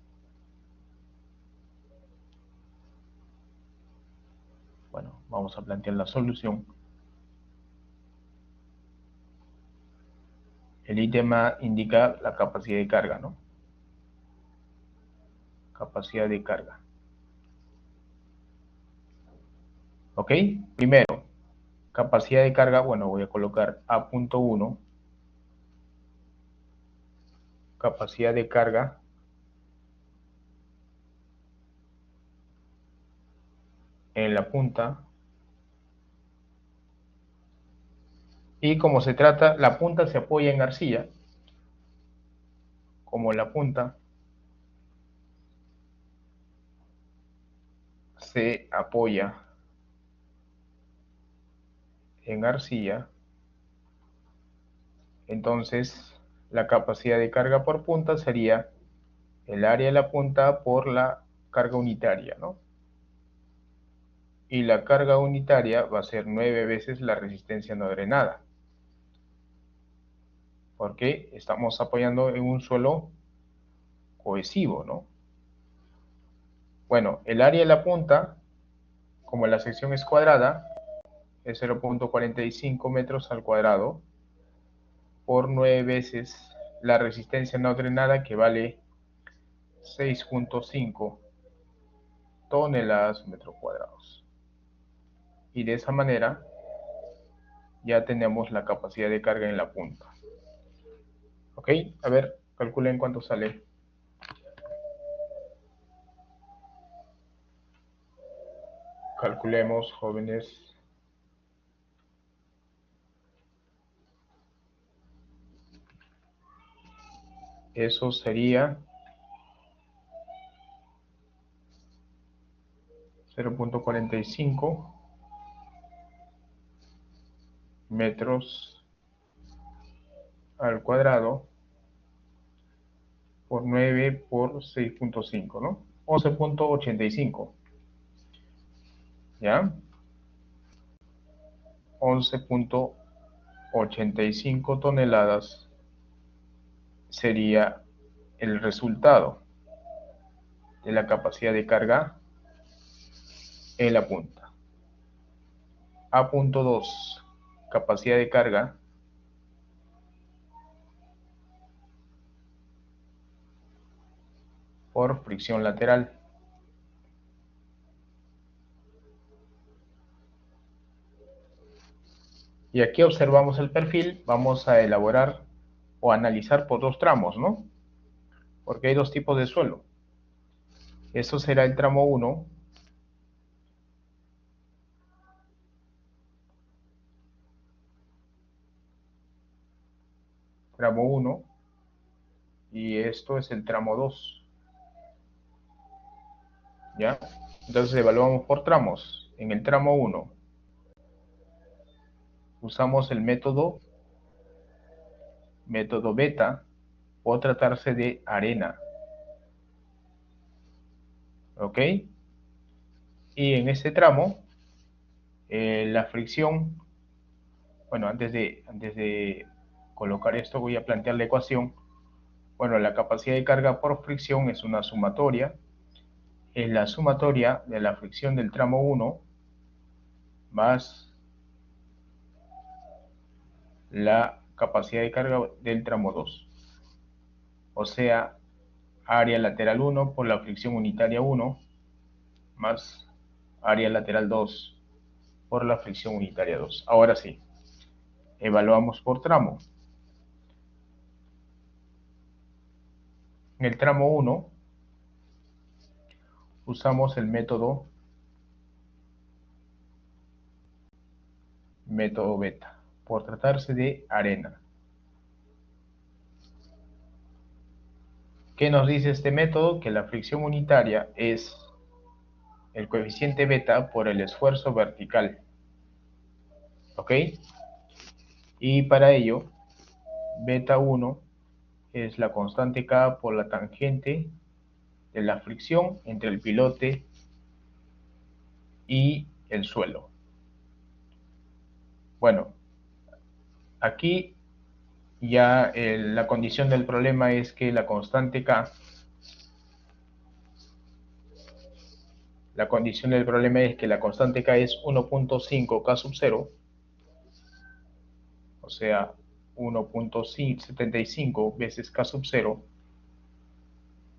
Bueno, vamos a plantear la solución. El ítem A indica la capacidad de carga, ¿no? Capacidad de carga. ¿Ok? Primero, capacidad de carga, bueno, voy a colocar A.1, capacidad de carga en la punta. Y como se trata, la punta se apoya en arcilla, como la punta se apoya en arcilla, entonces la capacidad de carga por punta sería el área de la punta por la carga unitaria, ¿no? Y la carga unitaria va a ser 9 veces la resistencia no drenada, porque estamos apoyando en un suelo cohesivo, ¿no? Bueno, el área de la punta, como la sección es cuadrada, es 0.45 metros al cuadrado por 9 veces la resistencia no drenada, que vale 6.5 toneladas metros cuadrados. Y de esa manera ya tenemos la capacidad de carga en la punta. ¿Ok? A ver, calculen cuánto sale. Calculemos, jóvenes. Eso sería 0.45 metros al cuadrado por 9 por 6.5, ¿no? 11.85. ¿Ya? 11.85 toneladas sería el resultado de la capacidad de carga en la punta. A.2, capacidad de carga por fricción lateral. Y aquí observamos el perfil. Vamos a elaborar o analizar por dos tramos, ¿no? Porque hay dos tipos de suelo. Esto será el tramo 1. tramo 1, y esto es el tramo 2. ¿Ya? Entonces evaluamos por tramos. En el tramo 1 usamos el método beta, o tratarse de arena. ¿Ok? Y en este tramo, la fricción, bueno, antes de colocar esto voy a plantear la ecuación. Bueno, la capacidad de carga por fricción es una sumatoria. Es la sumatoria de la fricción del tramo 1 más la capacidad de carga del tramo 2. O sea, área lateral 1 por la fricción unitaria 1 más área lateral 2 por la fricción unitaria 2. Ahora sí, evaluamos por tramo. En el tramo 1 usamos el método beta, por tratarse de arena. ¿Qué nos dice este método? Que la fricción unitaria es el coeficiente beta por el esfuerzo vertical. ¿Ok? Y para ello, beta 1 es la constante K por la tangente de la fricción entre el pilote y el suelo. Bueno, aquí ya la condición del problema es que la constante K, es 1.5 K sub 0, o sea, 1.75 veces K sub 0,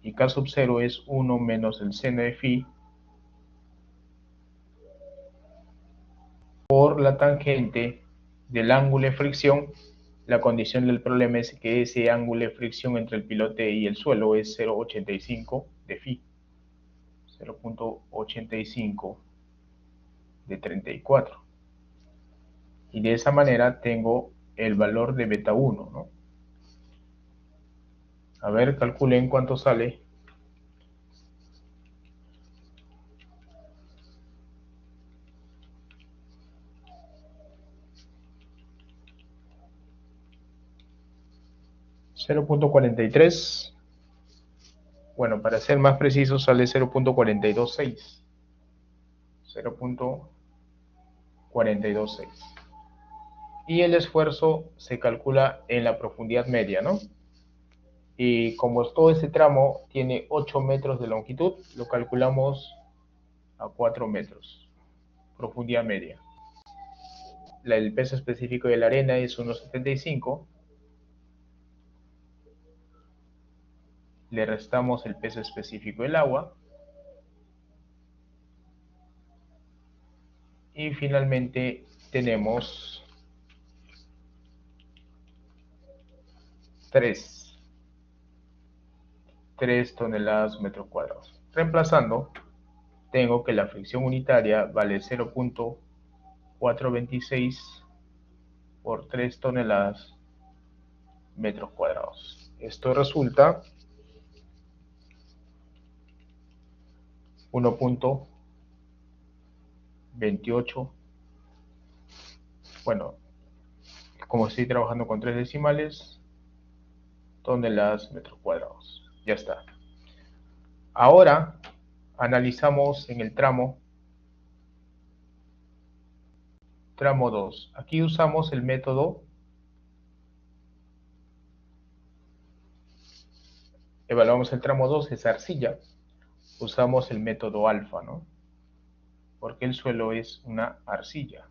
y K sub 0 es 1 menos el seno de phi por la tangente del ángulo de fricción. La condición del problema es que ese ángulo de fricción entre el pilote y el suelo es 0.85 de phi, 0.85 de 34. Y de esa manera tengo el valor de beta 1, ¿no? A ver, calculen cuánto sale. $0.43. Bueno, para ser más preciso sale 0.426. 0.426. Y el esfuerzo se calcula en la profundidad media, ¿no? Y como todo ese tramo tiene 8 metros de longitud, lo calculamos a 4 metros, profundidad media. El peso específico de la arena es 1.75. Le restamos el peso específico del agua. Y finalmente tenemos 3 toneladas metros cuadrados. Reemplazando, tengo que la fricción unitaria vale 0.426 por 3 toneladas metros cuadrados. Esto resulta 1.28. Bueno, como estoy trabajando con 3 decimales, toneladas metros cuadrados. Ya está. Ahora analizamos en el tramo 2. Aquí usamos el método, evaluamos el tramo 2, es arcilla. Usamos el método alfa, ¿no? Porque el suelo es una arcilla.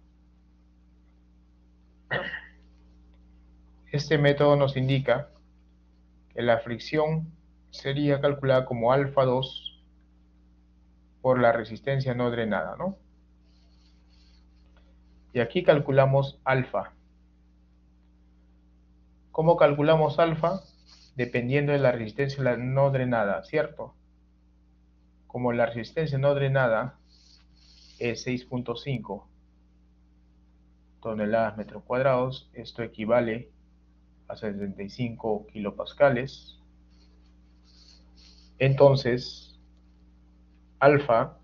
Este método nos indica que la fricción sería calculada como alfa 2 por la resistencia no drenada, ¿no? Y aquí calculamos alfa. ¿Cómo calculamos alfa? Dependiendo de la resistencia no drenada, ¿cierto? Como la resistencia no drenada es 6.5 toneladas metros cuadrados, esto equivale a 65 kilopascales. Entonces, alfa,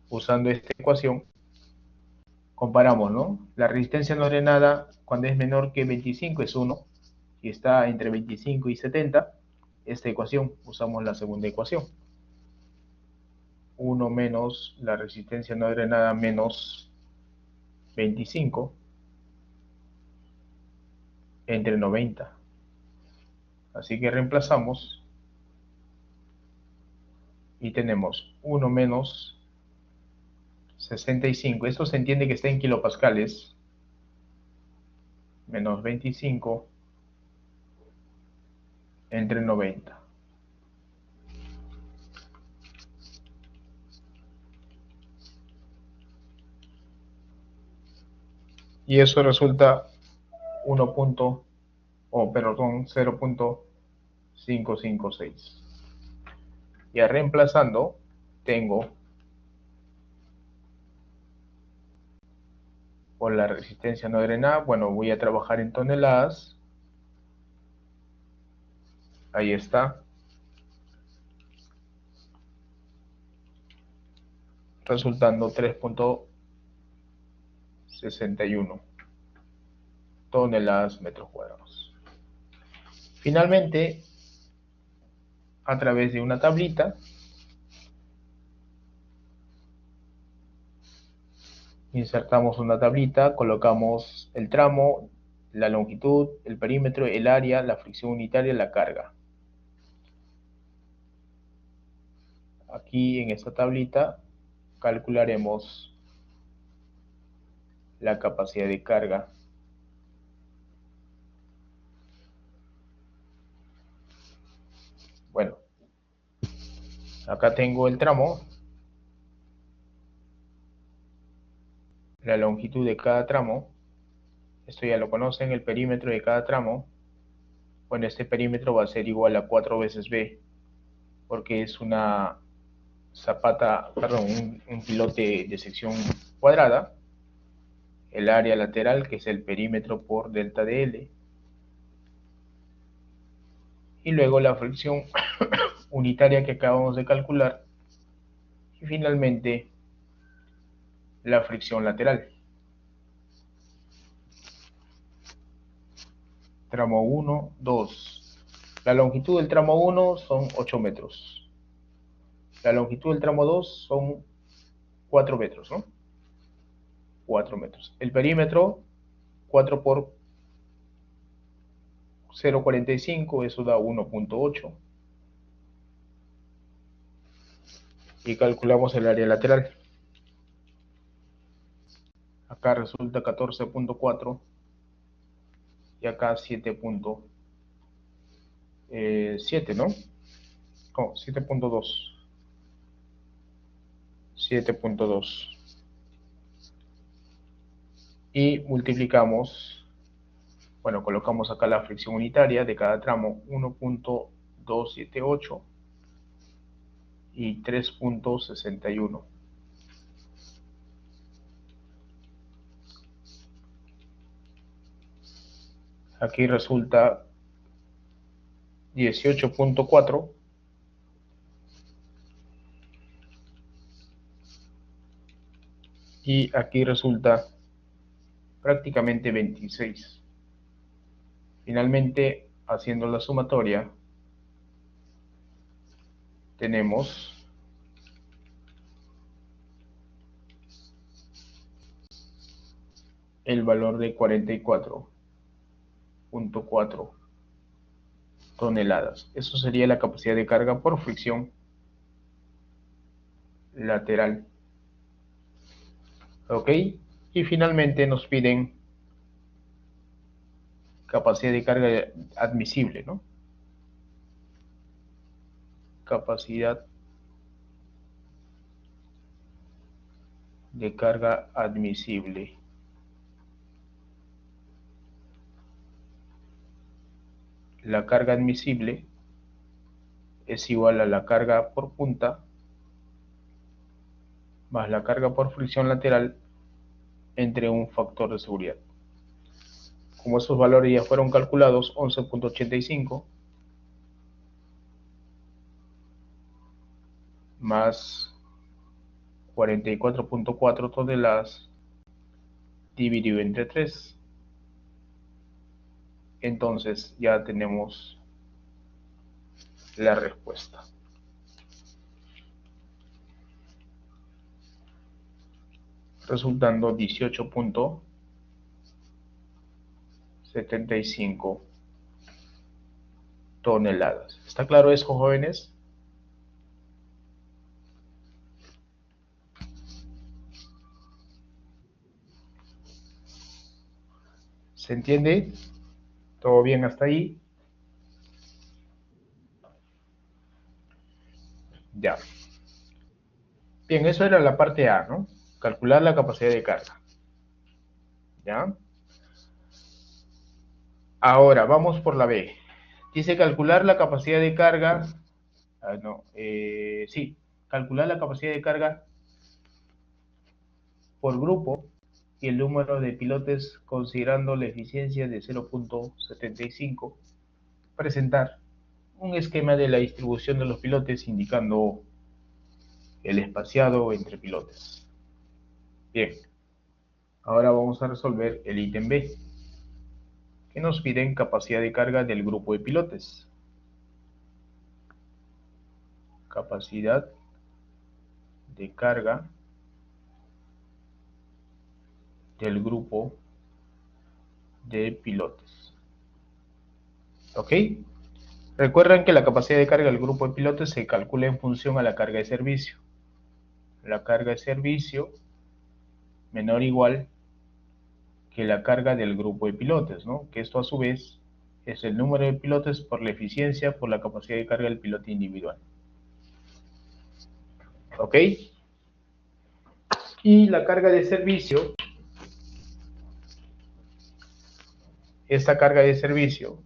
usando esta ecuación, comparamos, ¿no? La resistencia no drenada cuando es menor que 25 es 1, y está entre 25 y 70, esta ecuación, usamos la segunda ecuación. 1 menos la resistencia no drenada menos 25 entre 90. Así que reemplazamos y tenemos 1 menos 65. Esto se entiende que está en kilopascales. Menos 25 entre 90. Y eso resulta 0.556. Ya reemplazando, tengo por la resistencia no drenada, bueno, voy a trabajar en toneladas. Ahí está. Resultando 3.61 toneladas metros cuadrados. Finalmente, a través de una tablita, insertamos una tablita, colocamos el tramo, la longitud, el perímetro, el área, la fricción unitaria y la carga. Aquí en esta tablita calcularemos la capacidad de carga. Bueno, acá tengo el tramo, la longitud de cada tramo, esto ya lo conocen, el perímetro de cada tramo. Bueno, este perímetro va a ser igual a 4 veces B, porque es una zapata, perdón, un pilote de sección cuadrada. El área lateral, que es el perímetro por delta de L. Y luego la fricción unitaria que acabamos de calcular. Y finalmente, la fricción lateral. Tramo 1, 2. La longitud del tramo 1 son 8 metros. La longitud del tramo 2 son 4 metros, ¿no? 4 metros. El perímetro, 4 por 0,45, eso da 1,8. Y calculamos el área lateral. Acá resulta 14,4 y acá 7,7, ¿no? Oh, 7,2. 7,2. Y multiplicamos, bueno, colocamos acá la fricción unitaria de cada tramo, 1,278 y 3,61. Aquí resulta 18,4 y aquí resulta prácticamente 26. Finalmente, haciendo la sumatoria, tenemos el valor de 44,4 toneladas. Eso sería la capacidad de carga por fricción lateral. ¿Ok? Y finalmente nos piden capacidad de carga admisible, ¿no? Capacidad de carga admisible. La carga admisible es igual a la carga por punta más la carga por fricción lateral entre un factor de seguridad. como esos valores ya fueron calculados, 11.85 más 44.4 toneladas dividido entre 3. Entonces ya tenemos la respuesta. Resultando 18.75 toneladas. ¿Está claro eso, jóvenes? ¿Se entiende? ¿Todo bien hasta ahí? Ya. Bien, eso era la parte A, ¿no? Calcular la capacidad de carga. ¿Ya? Ahora, vamos por la B. Dice calcular la capacidad de carga. Sí, calcular la capacidad de carga por grupo y el número de pilotes considerando la eficiencia de 0.75. Presentar un esquema de la distribución de los pilotes indicando el espaciado entre pilotes. Bien, ahora vamos a resolver el ítem B, que nos piden capacidad de carga del grupo de pilotes. Capacidad de carga del grupo de pilotes. ¿Ok? Recuerden que la capacidad de carga del grupo de pilotes se calcula en función a la carga de servicio. La carga de servicio menor o igual que la carga del grupo de pilotes, ¿no? Que esto a su vez es el número de pilotes por la eficiencia por la capacidad de carga del piloto individual. ¿Ok? Y la carga de servicio, esta carga de servicio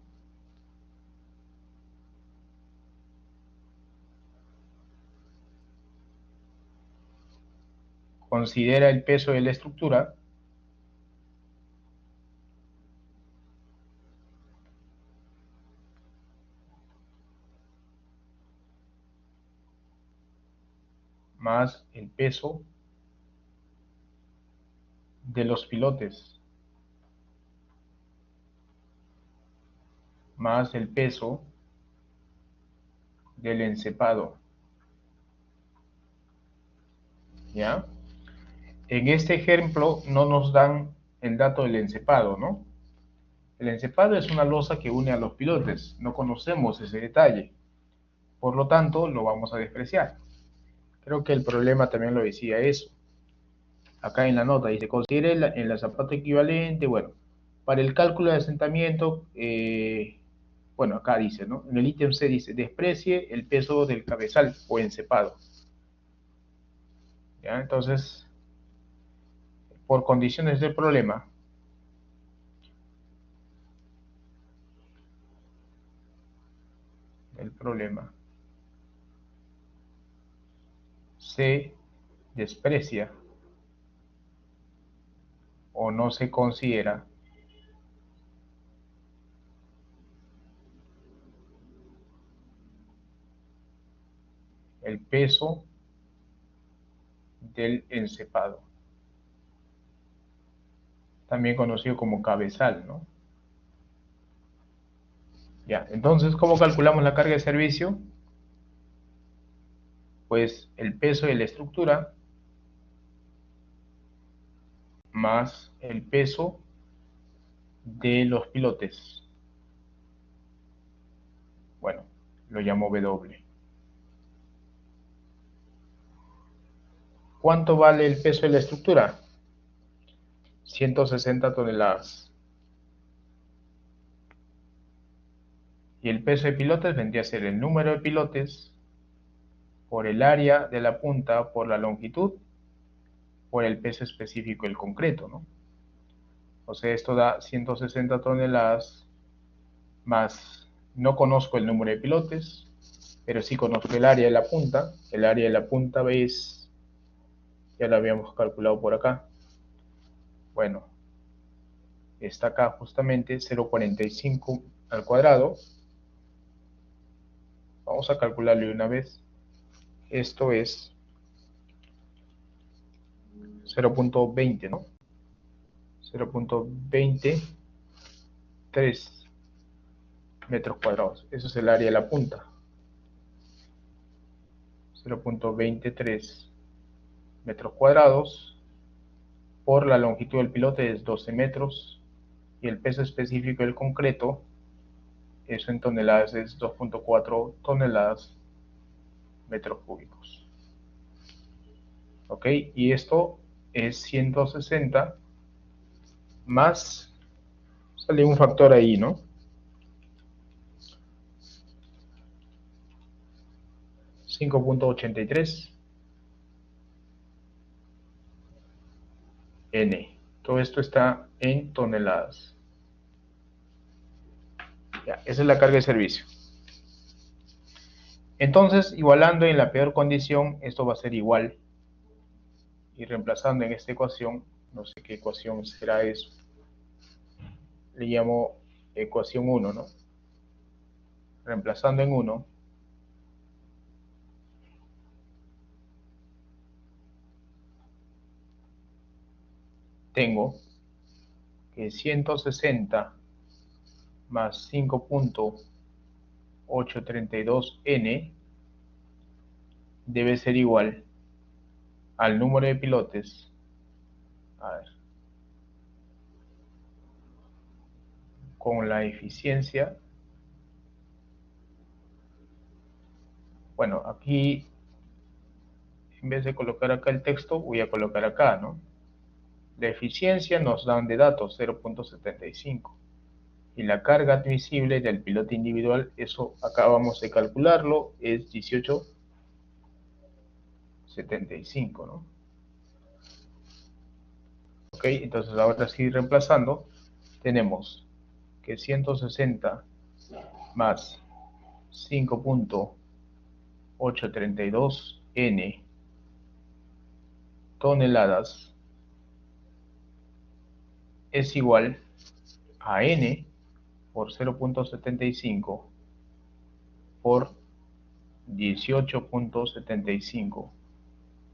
considera el peso de la estructura más el peso de los pilotes más el peso del encepado. ¿Ya? En este ejemplo no nos dan el dato del encepado, ¿no? El encepado es una losa que une a los pilotes, no conocemos ese detalle, por lo tanto lo vamos a despreciar. Creo que el problema también lo decía eso. Acá en la nota dice, considere en la zapata equivalente, bueno, para el cálculo de asentamiento, bueno, acá dice, ¿no? En el ítem C dice, desprecie el peso del cabezal o encepado. ¿Ya? Entonces, por condiciones del problema, se desprecia o no se considera el peso del encepado, también conocido como cabezal, ¿no? Ya, entonces, ¿cómo calculamos la carga de servicio? Pues el peso de la estructura más el peso de los pilotes. Bueno, lo llamo W. ¿Cuánto vale el peso de la estructura? 160 toneladas. Y el peso de pilotes vendría a ser el número de pilotes por el área de la punta por la longitud por el peso específico del concreto, ¿no? O sea, esto da 160 toneladas más, no conozco el número de pilotes, pero sí conozco el área de la punta. El área de la punta, ¿veis? Ya lo habíamos calculado por acá. Bueno, está acá justamente 0,45 al cuadrado. Vamos a calcularlo de una vez. Esto es 0,20, ¿no? 0,23 metros cuadrados. Eso es el área de la punta. 0,23 metros cuadrados por la longitud del pilote es 12 metros y el peso específico del concreto, eso en toneladas es 2,4 toneladas metros cúbicos. ¿Ok? Y esto es 160 más, sale un factor ahí, ¿no? 5,83 N. Todo esto está en toneladas. Ya, esa es la carga de servicio. Entonces, igualando en la peor condición, esto va a ser igual. Y reemplazando en esta ecuación, no sé qué ecuación será eso. Le llamo ecuación 1, ¿no? Reemplazando en 1, tengo que 160 más 5,832 N debe ser igual al número de pilotes, a ver, con la eficiencia. Bueno, aquí en vez de colocar acá el texto, voy a colocar acá, ¿no? La eficiencia nos dan de datos 0,75 y la carga admisible del piloto individual, eso acabamos de calcularlo, es 18,75, ¿no? Ok, entonces ahora sí reemplazando, tenemos que 160 más 5,832 N toneladas es igual a N por 0,75 por 18,75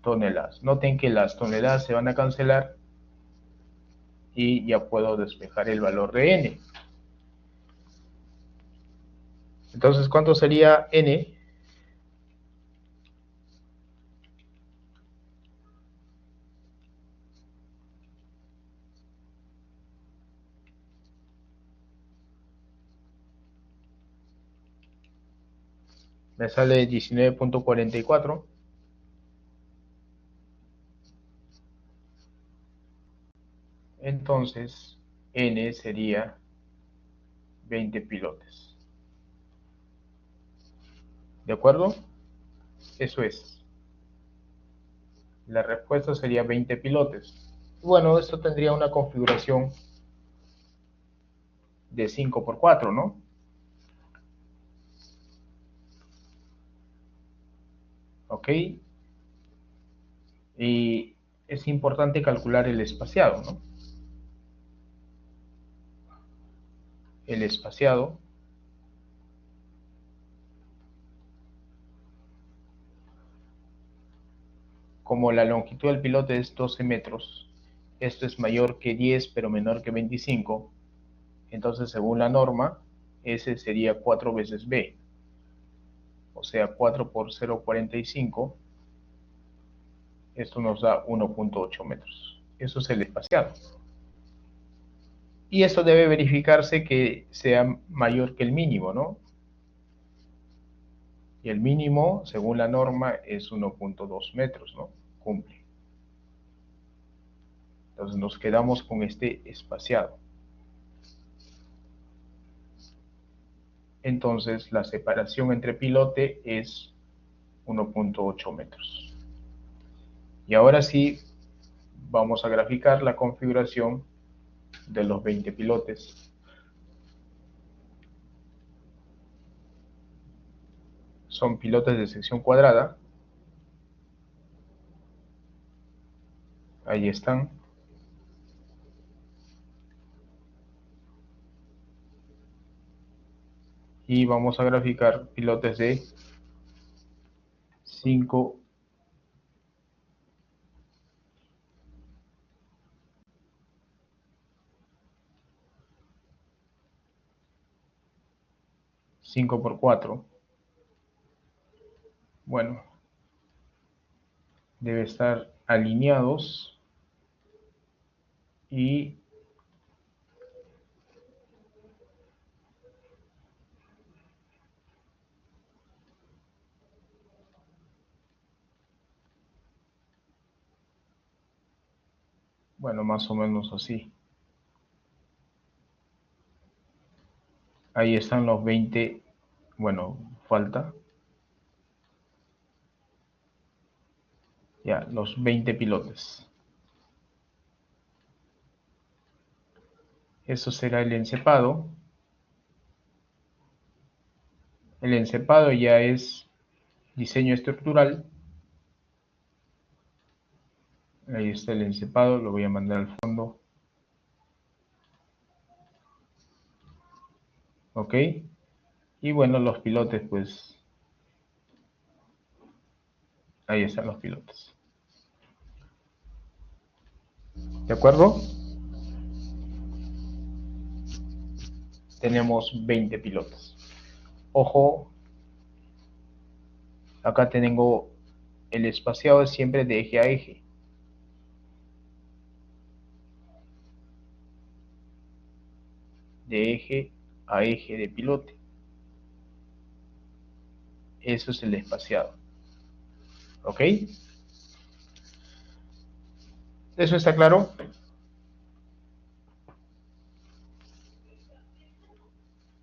toneladas. Noten que las toneladas se van a cancelar y ya puedo despejar el valor de N. Entonces, ¿cuánto sería N? Me sale 19,44. Entonces, N sería 20 pilotes. ¿De acuerdo? Eso es. La respuesta sería 20 pilotes. Bueno, esto tendría una configuración de 5x4, ¿no? ¿Ok? Y es importante calcular el espaciado, ¿no? El espaciado como la longitud del pilote es 12 metros, esto es mayor que 10 pero menor que 25, entonces según la norma, S sería 4 veces B, o sea 4 por 0,45, esto nos da 1,8 metros. Eso es el espaciado. Y esto debe verificarse que sea mayor que el mínimo, ¿no? Y el mínimo, según la norma, es 1,2 metros, ¿no? Cumple. Entonces nos quedamos con este espaciado. Entonces la separación entre pilote es 1,8 metros. Y ahora sí, vamos a graficar la configuración de los 20 pilotes. Son pilotes de sección cuadrada. Ahí están. y vamos a graficar pilotes de 5 por 4. Bueno, debe estar alineados y bueno, más o menos así. Ahí están los 20, bueno, falta. Ya, los 20 pilotes. Eso será el encepado. El encepado ya es diseño estructural. Ahí está el encepado, lo voy a mandar al fondo. Ok. Y bueno, los pilotes, pues ahí están los pilotes. ¿De acuerdo? Tenemos 20 pilotos. Ojo, acá tengo el espaciado siempre de eje a eje. De eje a eje de pilote. Eso es el espaciado. ¿Ok? ¿Eso está claro?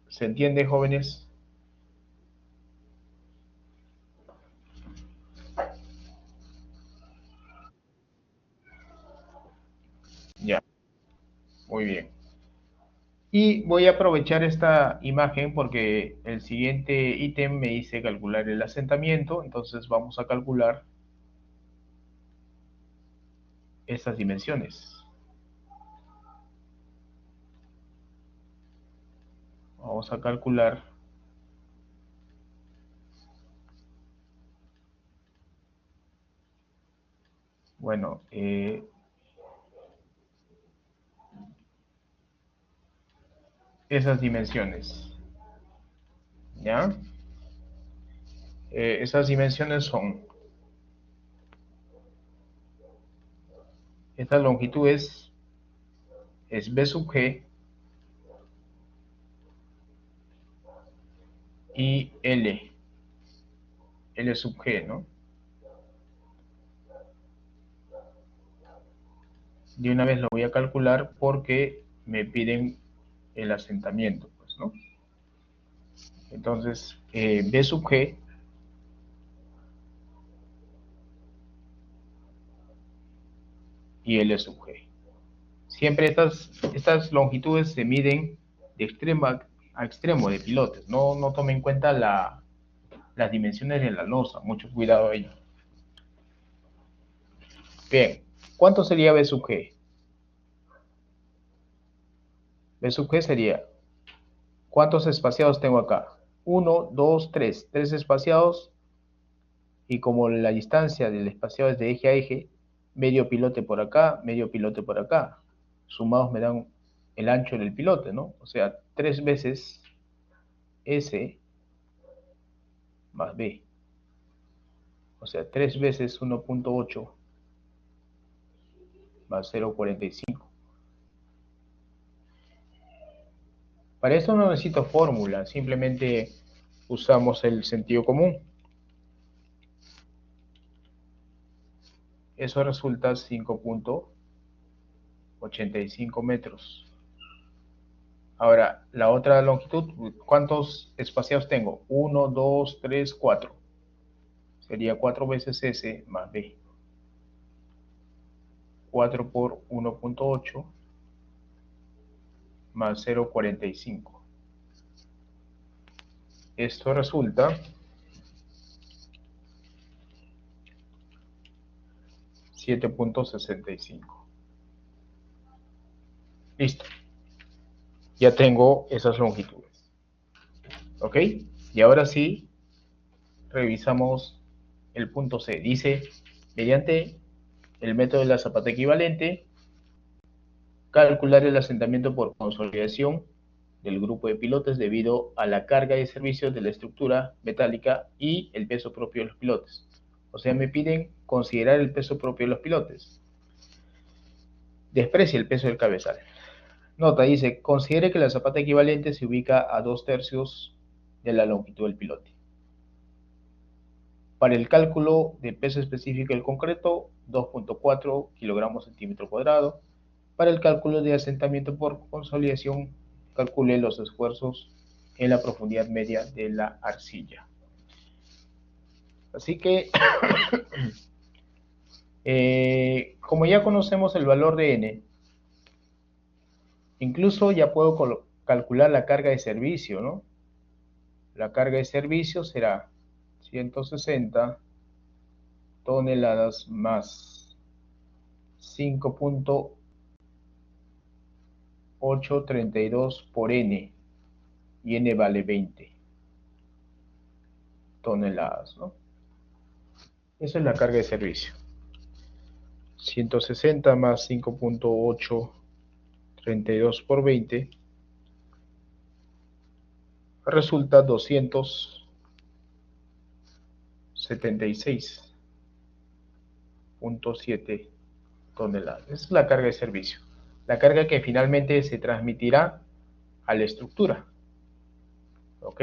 ¿Se entiende, jóvenes? Ya, muy bien. Y voy a aprovechar esta imagen porque el siguiente ítem me dice calcular el asentamiento, entonces vamos a calcular estas dimensiones. Vamos a calcular, bueno, esas dimensiones, ¿ya? Esas dimensiones son, esta longitud es B sub G y L sub G, ¿no? De una vez lo voy a calcular porque me piden el asentamiento, pues, ¿no? Entonces, B sub G y L sub G. Siempre estas longitudes se miden de extremo a extremo de pilotes. No tomen en cuenta las dimensiones de la losa. Mucho cuidado ahí. Bien, ¿cuánto sería B sub G? B sub G sería, ¿cuántos espaciados tengo acá? 1, 2, 3. 3 espaciados y como la distancia del espaciado es de eje a eje, medio pilote por acá, medio pilote por acá. Sumados me dan el ancho del pilote, ¿no? O sea, 3 veces S más B. O sea, 3 veces 1.8 más 0.45. Para esto no necesito fórmula, simplemente usamos el sentido común. Eso resulta 5.85 metros. Ahora, la otra longitud, ¿cuántos espaciados tengo? 1, 2, 3, 4. Sería 4 veces S más B. 4 por 1.8 más 0.45. Esto resulta 7.65. Listo. Ya tengo esas longitudes. ¿Ok? Y ahora sí, revisamos el punto C. Dice, mediante el método de la zapata equivalente, calcular el asentamiento por consolidación del grupo de pilotes debido a la carga de servicio de la estructura metálica y el peso propio de los pilotes. O sea, me piden considerar el peso propio de los pilotes. Desprecia el peso del cabezal. Nota, dice, considere que la zapata equivalente se ubica a 2/3 de la longitud del pilote. Para el cálculo de peso específico del concreto, 2.4 kilogramos centímetro cuadrado. Para el cálculo de asentamiento por consolidación, calcule los esfuerzos en la profundidad media de la arcilla. Así que, como ya conocemos el valor de n, incluso ya puedo calcular la carga de servicio, ¿no? La carga de servicio será 160 toneladas más 5.832 por n, y n vale 20 toneladas, ¿no? Esa es la carga de servicio. 160 más 5.832 por 20 resulta 276.7 toneladas. Esa es la carga de servicio. La carga que finalmente se transmitirá a la estructura. ¿Ok?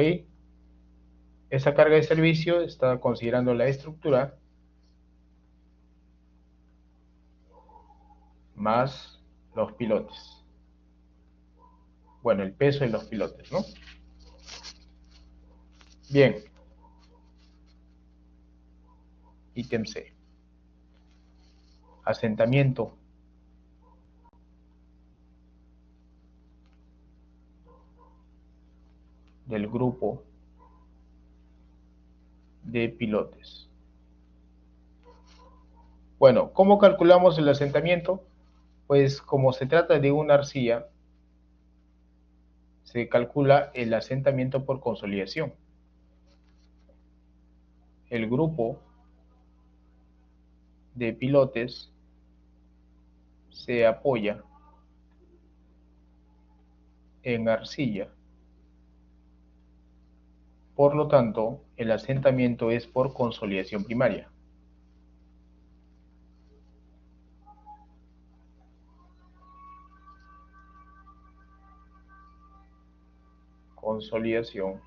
Esa carga de servicio está considerando la estructura más los pilotes. Bueno, el peso de los pilotes, ¿no? Bien. Ítem C. Asentamiento del grupo de pilotes. Bueno, ¿cómo calculamos el asentamiento? Pues como se trata de una arcilla, se calcula el asentamiento por consolidación. El grupo de pilotes se apoya en arcilla. Por lo tanto, el asentamiento es por consolidación primaria. Consolidación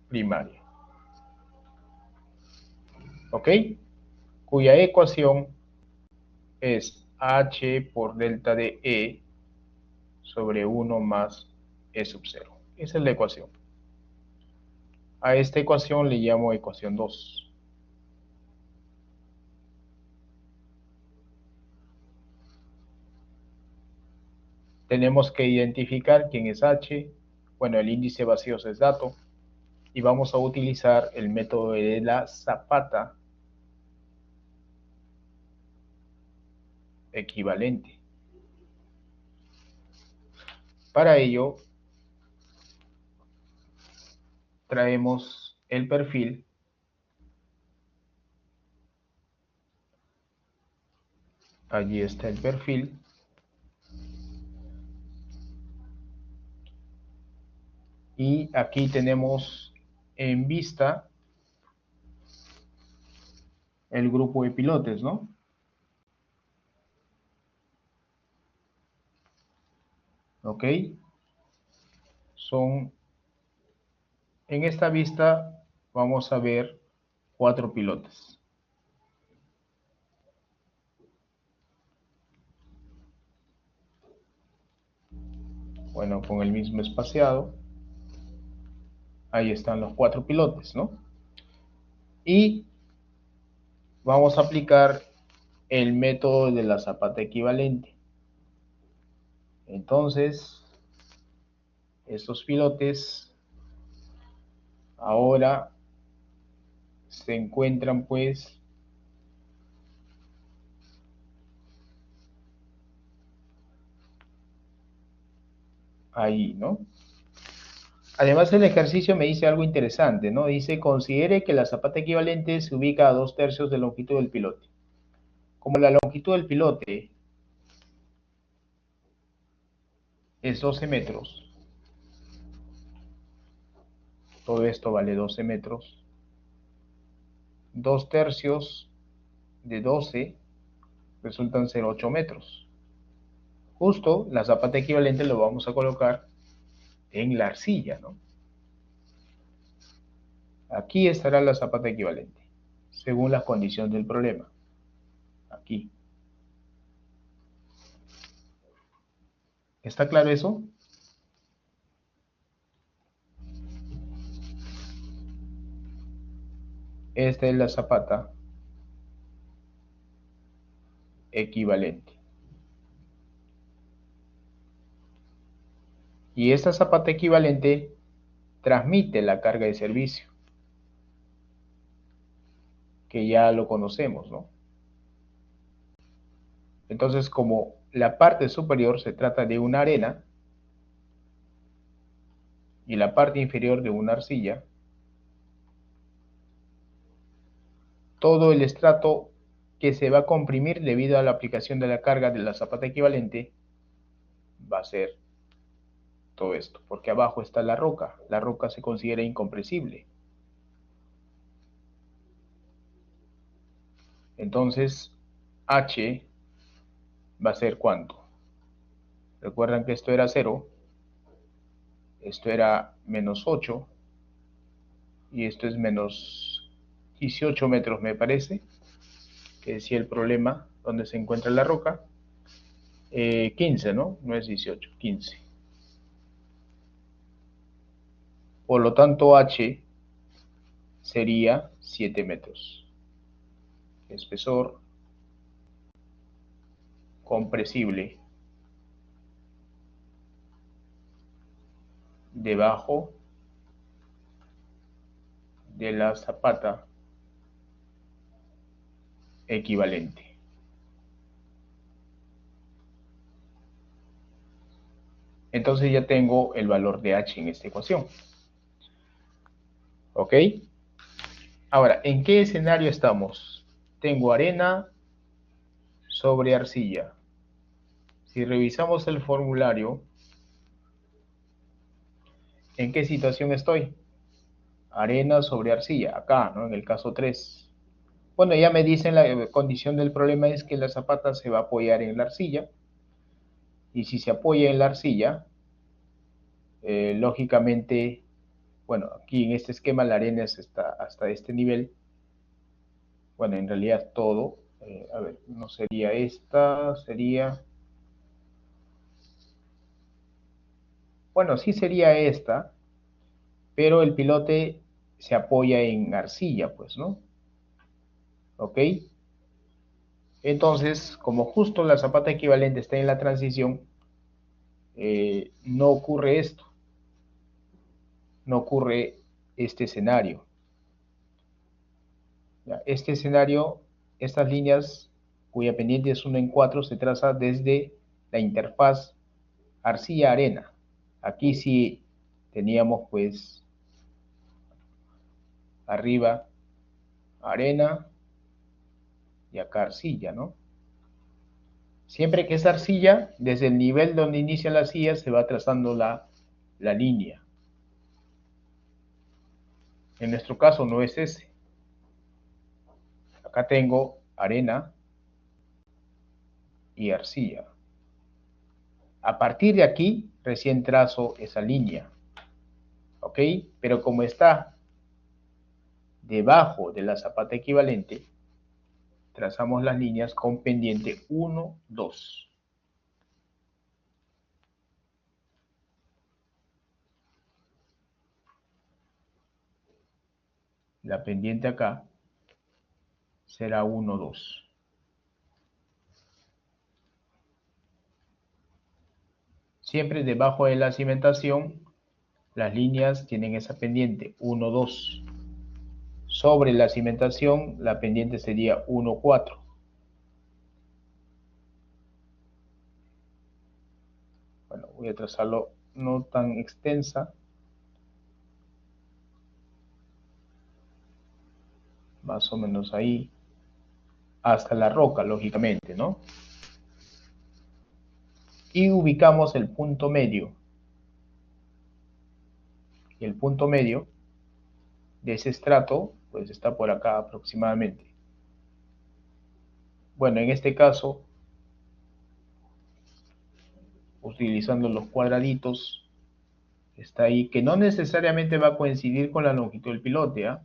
primaria. ¿Ok? Cuya ecuación es H por delta de E sobre 1 más E sub 0. Esa es la ecuación. A esta ecuación le llamo ecuación 2. Tenemos que identificar quién es H. Bueno, el índice vacío es dato. Y vamos a utilizar el método de la zapata equivalente. Para ello, traemos el perfil. Allí está el perfil. Y aquí tenemos en vista el grupo de pilotes, ¿no? ¿Ok? En esta vista vamos a ver 4 pilotes. Bueno, con el mismo espaciado. Ahí están los 4 pilotes, ¿no? Y vamos a aplicar el método de la zapata equivalente. Entonces, estos pilotes ahora se encuentran pues ahí, ¿no? Además, el ejercicio me dice algo interesante, ¿no? Dice, considere que la zapata equivalente se ubica a 2/3 de longitud del pilote. Como la longitud del pilote es 12 metros, todo esto vale 12 metros, 2/3 de 12 resultan ser 8 metros. Justo la zapata equivalente lo vamos a colocar en la arcilla, ¿no? Aquí estará la zapata equivalente, según las condiciones del problema. Aquí. ¿Está claro eso? Esta es la zapata equivalente. Y esta zapata equivalente transmite la carga de servicio, que ya lo conocemos, ¿no? Entonces, como la parte superior se trata de una arena y la parte inferior de una arcilla, todo el estrato que se va a comprimir debido a la aplicación de la carga de la zapata equivalente va a ser todo esto, porque abajo está la roca se considera incompresible. Entonces, H va a ser ¿cuánto? Recuerdan que esto era 0, esto era menos 8, y esto es menos 18 metros, me parece, que decía el problema donde se encuentra la roca. 15, ¿no? No es 18, 15. Por lo tanto, H sería 7 metros. Espesor compresible debajo de la zapata equivalente. Entonces ya tengo el valor de H en esta ecuación. ¿Ok? Ahora, ¿en qué escenario estamos? Tengo arena sobre arcilla. Si revisamos el formulario, ¿en qué situación estoy? Arena sobre arcilla, acá, ¿no? En el caso 3. Bueno, ya me dicen la condición del problema es que la zapata se va a apoyar en la arcilla. Y si se apoya en la arcilla, lógicamente, bueno, aquí en este esquema la arena es hasta este nivel. Bueno, en realidad todo, a ver, no sería esta, sería... Bueno, sí sería esta, pero el pilote se apoya en arcilla, pues, ¿no? ¿Ok? Entonces, como justo la zapata equivalente está en la transición, no ocurre esto, no ocurre este escenario. Este escenario, estas líneas cuya pendiente es 1 en 4 se traza desde la interfaz arcilla-arena. Aquí sí teníamos pues arriba arena y acá arcilla, ¿no? Siempre que es arcilla, desde el nivel donde inicia la arcilla se va trazando la línea. En nuestro caso no es ese. Acá tengo arena y arcilla. A partir de aquí, recién trazo esa línea. ¿Ok? Pero como está debajo de la zapata equivalente, trazamos las líneas con pendiente 1, 2. La pendiente acá será 1, 2. Siempre debajo de la cimentación, las líneas tienen esa pendiente 1, 2. Sobre la cimentación, la pendiente sería 1, 4. Bueno, voy a trazarlo no tan extensa. Más o menos ahí. Hasta la roca, lógicamente, ¿no? Y ubicamos el punto medio. Y el punto medio de ese estrato, pues está por acá aproximadamente. Bueno, en este caso, utilizando los cuadraditos, está ahí, que no necesariamente va a coincidir con la longitud del pilote, ¿ah?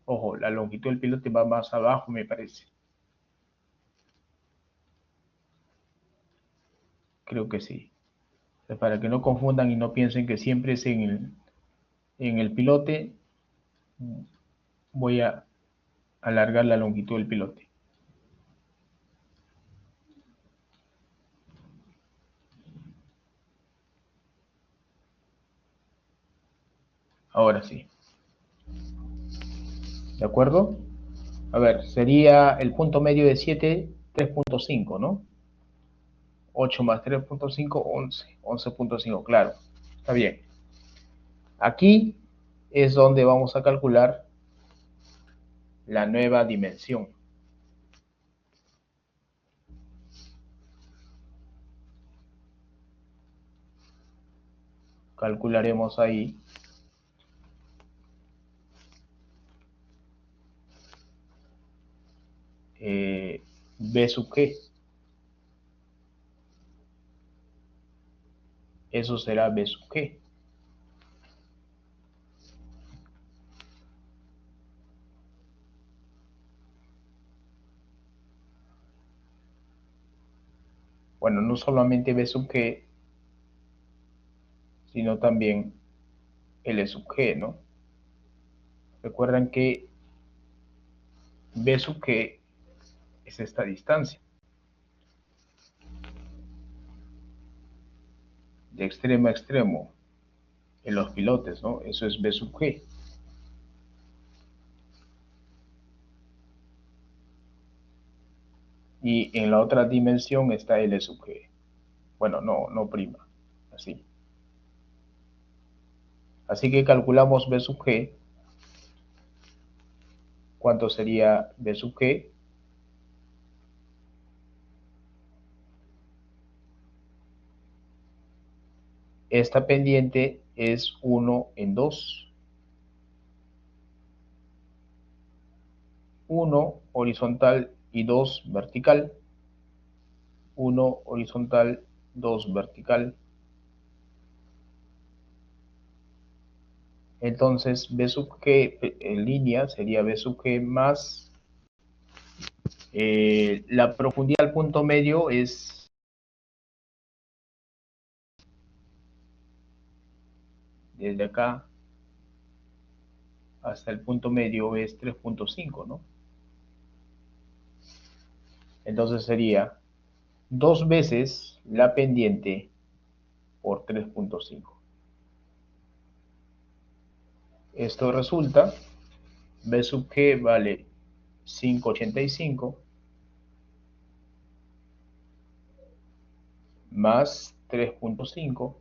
Ojo, la longitud del pilote va más abajo, me parece. Creo que sí. Para que no confundan y no piensen que siempre es en el pilote, voy a alargar la longitud del pilote. Ahora sí. ¿De acuerdo? A ver, sería el punto medio de 7, 3.5, ¿no? 8 más 3.5, 11. 11.5, claro. Está bien. Aquí es donde vamos a calcular la nueva dimensión. Calcularemos ahí B sub G. Eso será B sub G. Bueno, no solamente B sub G, sino también L sub G, ¿no? Recuerdan que B sub G es esta distancia. De extremo a extremo en los pilotes, ¿no? Eso es B sub G. Y en la otra dimensión está L sub G. Bueno, no prima, así. Así que calculamos B sub G. ¿Cuánto sería B sub G? Esta pendiente es 1 en 2. 1 horizontal y 2 vertical. 1 horizontal, 2 vertical. Entonces, B sub G en línea sería B sub G más la profundidad al punto medio es desde acá hasta el punto medio es 3.5, ¿no? Entonces sería 2 veces la pendiente por 3.5. Esto resulta, B sub G vale 5.85 más 3.5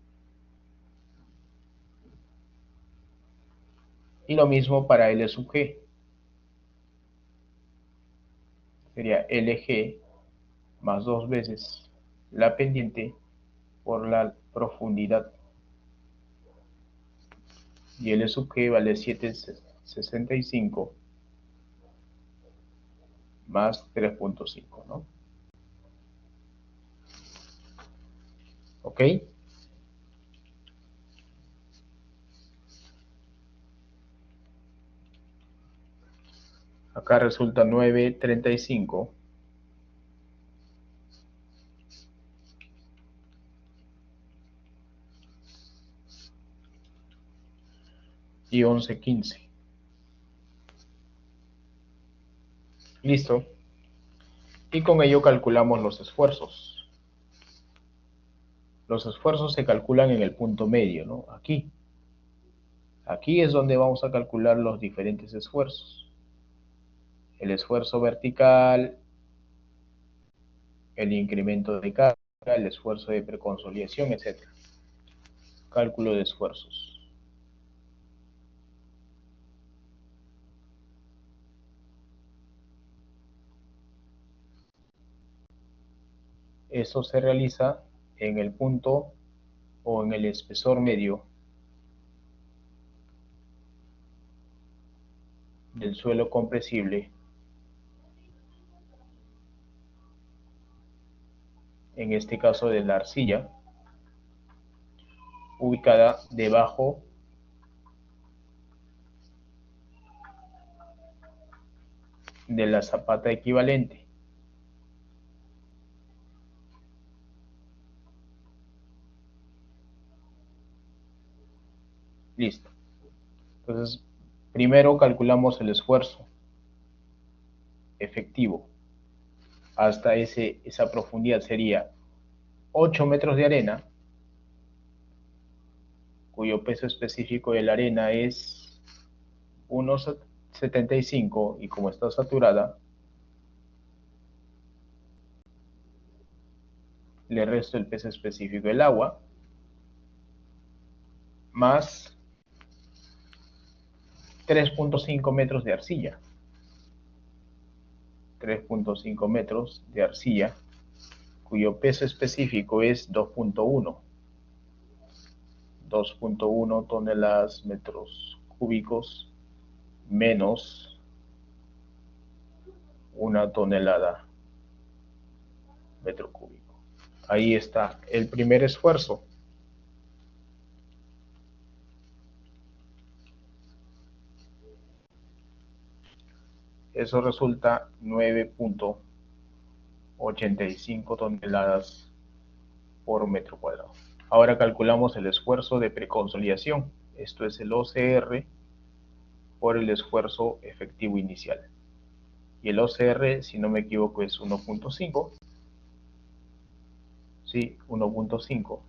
y lo mismo para L sub G. Sería LG más 2 veces la pendiente por la profundidad. Y L sub G vale 7.65 más 3.5, ¿no? ¿Ok? Acá resulta 9.35 y 11.15. Listo. Y con ello calculamos los esfuerzos. Los esfuerzos se calculan en el punto medio, ¿no? Aquí. Aquí es donde vamos a calcular los diferentes esfuerzos. El esfuerzo vertical, el incremento de carga, el esfuerzo de preconsolidación, etc. Cálculo de esfuerzos. Eso se realiza en el punto o en el espesor medio del suelo compresible, en este caso de la arcilla, ubicada debajo de la zapata equivalente. Listo. Entonces, primero calculamos el esfuerzo efectivo. Hasta esa profundidad sería 8 metros de arena, cuyo peso específico de la arena es 1,75 y como está saturada, le resto el peso específico del agua, más 3,5 metros de arcilla. 3,5 metros de arcilla, cuyo peso específico es 2,1 toneladas metros cúbicos menos 1 tonelada metro cúbico. Ahí está el primer esfuerzo. Eso resulta 9,85 toneladas por metro cuadrado. Ahora calculamos el esfuerzo de preconsolidación. Esto es el OCR por el esfuerzo efectivo inicial. Y el OCR, si no me equivoco, es 1,5. Sí, 1,5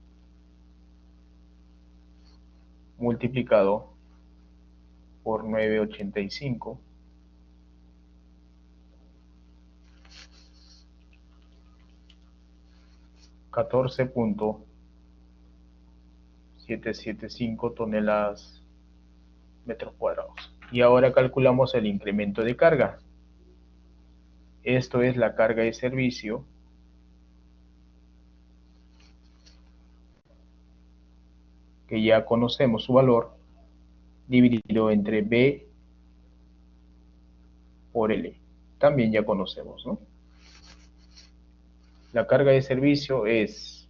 multiplicado por 9,85 14,775 toneladas metros cuadrados. Y ahora calculamos el incremento de carga. Esto es la carga de servicio que ya conocemos su valor, dividido entre B por L. También ya conocemos, ¿no? La carga de servicio es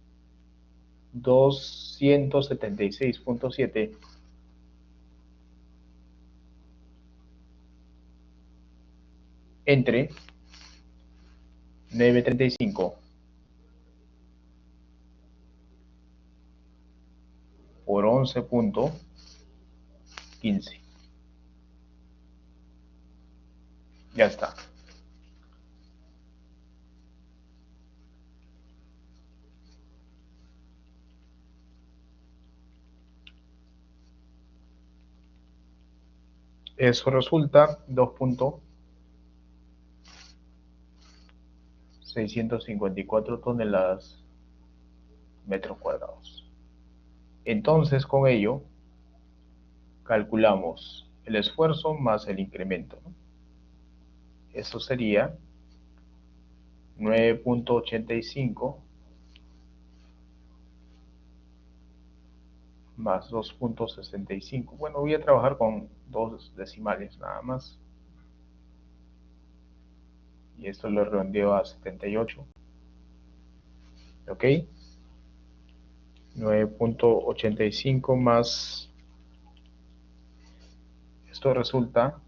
276,7 entre 9,35 por 11,15. Ya está. Eso resulta 2,654 toneladas metros cuadrados. Entonces, con ello, calculamos el esfuerzo más el incremento, ¿no? Eso sería 9,85 más 2,65. Bueno, voy a trabajar con dos decimales nada más. Y esto lo redondeo a 78. ¿Ok? 9,85 más, esto resulta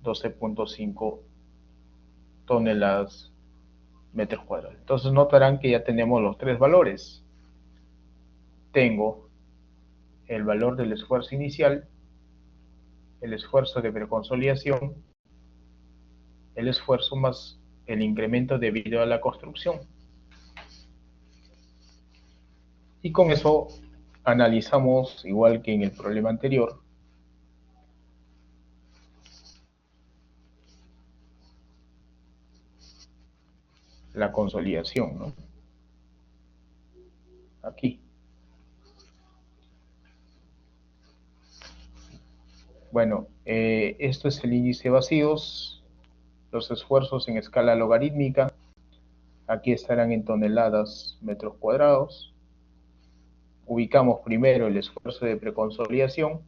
12,5 toneladas metros cuadrados. Entonces notarán que ya tenemos los tres valores. Tengo el valor del esfuerzo inicial, el esfuerzo de preconsolidación, el esfuerzo más el incremento debido a la construcción. Y con eso analizamos, igual que en el problema anterior, la consolidación, ¿no? Aquí. Bueno, esto es el índice de vacíos, los esfuerzos en escala logarítmica. Aquí estarán en toneladas metros cuadrados. Ubicamos primero el esfuerzo de preconsolidación.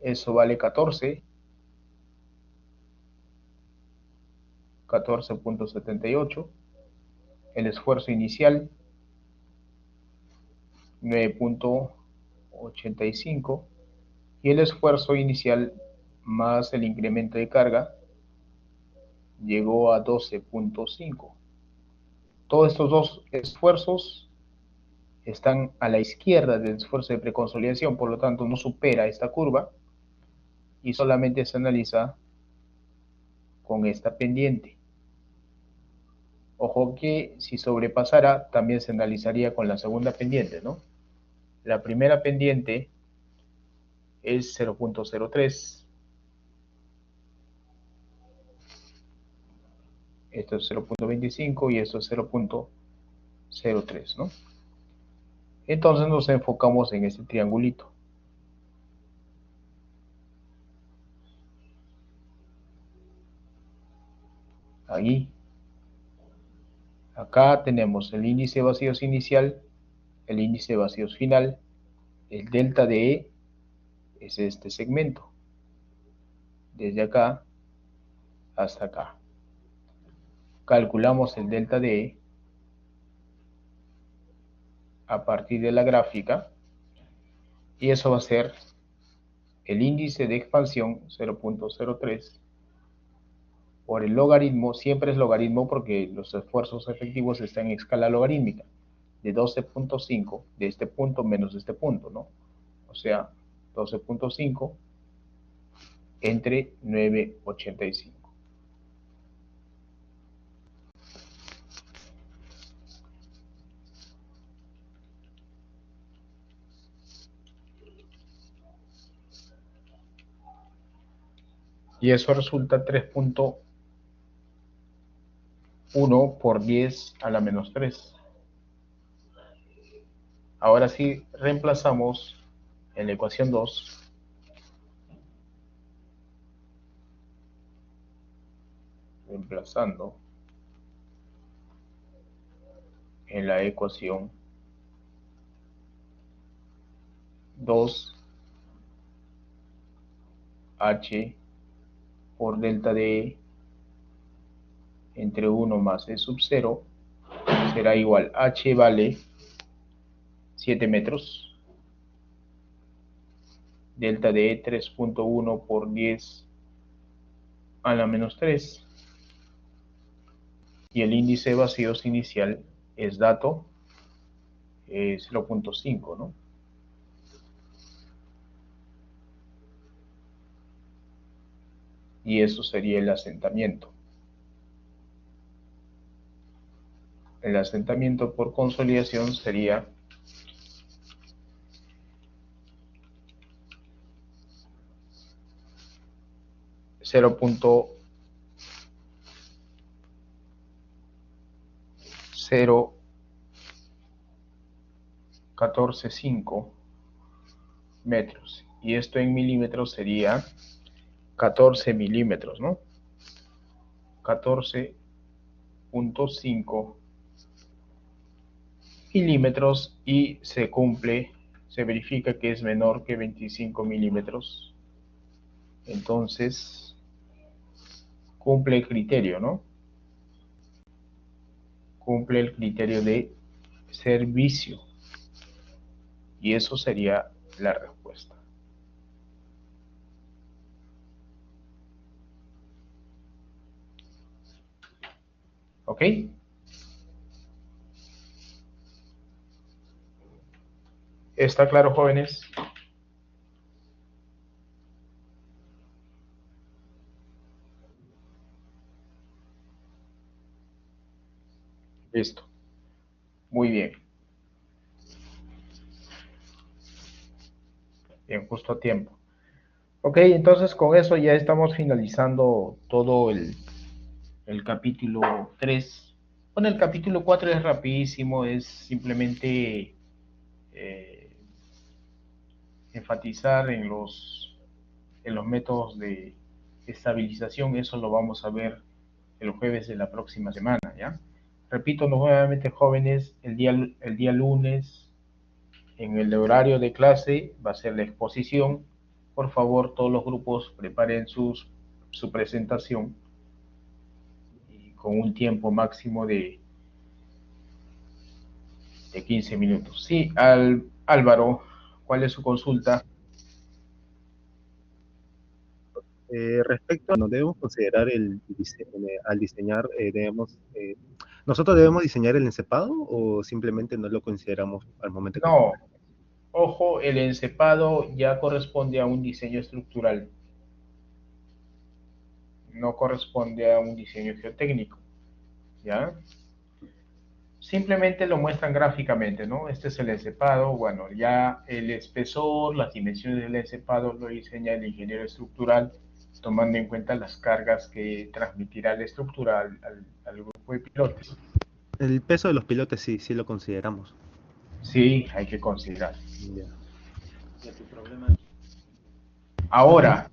Eso vale 14.78. El esfuerzo inicial, 9.85. Y el esfuerzo inicial más el incremento de carga llegó a 12.5. Todos estos dos esfuerzos están a la izquierda del esfuerzo de preconsolidación, por lo tanto no supera esta curva y solamente se analiza con esta pendiente. Ojo que si sobrepasara también se analizaría con la segunda pendiente, ¿no? La primera pendiente es 0.03. Esto es 0.25 y esto es 0.03, ¿no? Entonces nos enfocamos en este triangulito. Ahí. Acá tenemos el índice de vacíos inicial, el índice de vacíos final, el delta de E es este segmento, desde acá hasta acá. Calculamos el delta de E a partir de la gráfica y eso va a ser el índice de expansión 0.03 por el logaritmo, siempre es logaritmo porque los esfuerzos efectivos están en escala logarítmica, de 12.5 de este punto menos de este punto, ¿no? O sea, 12.5 entre 9.85. Y eso resulta 3.1 por 10 a la menos 3. Ahora sí, reemplazamos en la ecuación 2 reemplazando en la ecuación 2 h por delta de E entre 1 más E sub 0 será igual, h vale 7 metros, delta de E 3.1 por 10 a la menos 3, y el índice de vacíos inicial es dato 0.5, ¿no? Y eso sería el asentamiento. El asentamiento por consolidación sería 0.0145 metros. Y esto en milímetros sería 14 milímetros, ¿no? 14.5 milímetros y se cumple, se verifica que es menor que 25 milímetros. Entonces, cumple el criterio, ¿no? Cumple el criterio de servicio. Y eso sería la respuesta. ¿Ok? ¿Está claro, jóvenes? Listo. Muy bien. Bien, justo a tiempo. Ok, entonces con eso ya estamos finalizando todo el capítulo 3. Bueno, el capítulo 4 es rapidísimo, es simplemente enfatizar en los en los métodos de estabilización, eso lo vamos a ver el jueves de la próxima semana, ¿ya? Repito nuevamente, jóvenes, el día lunes, en el horario de clase, va a ser la exposición. Por favor, todos los grupos preparen su presentación y con un tiempo máximo de 15 minutos. Sí, Álvaro, ¿cuál es su consulta? Respecto a no debemos considerar al diseñar, nosotros debemos diseñar el encepado o simplemente no lo consideramos al momento de No, calcular. ojo, el encepado ya corresponde a un diseño estructural, no corresponde a un diseño geotécnico, ¿ya? Simplemente lo muestran gráficamente, ¿no? Este es el encepado, bueno, ya el espesor, las dimensiones del encepado lo diseña el ingeniero estructural, tomando en cuenta las cargas que transmitirá la estructura al grupo de pilotos. El peso de los pilotes sí, sí lo consideramos. Sí, hay que considerar. Ya. Ahora,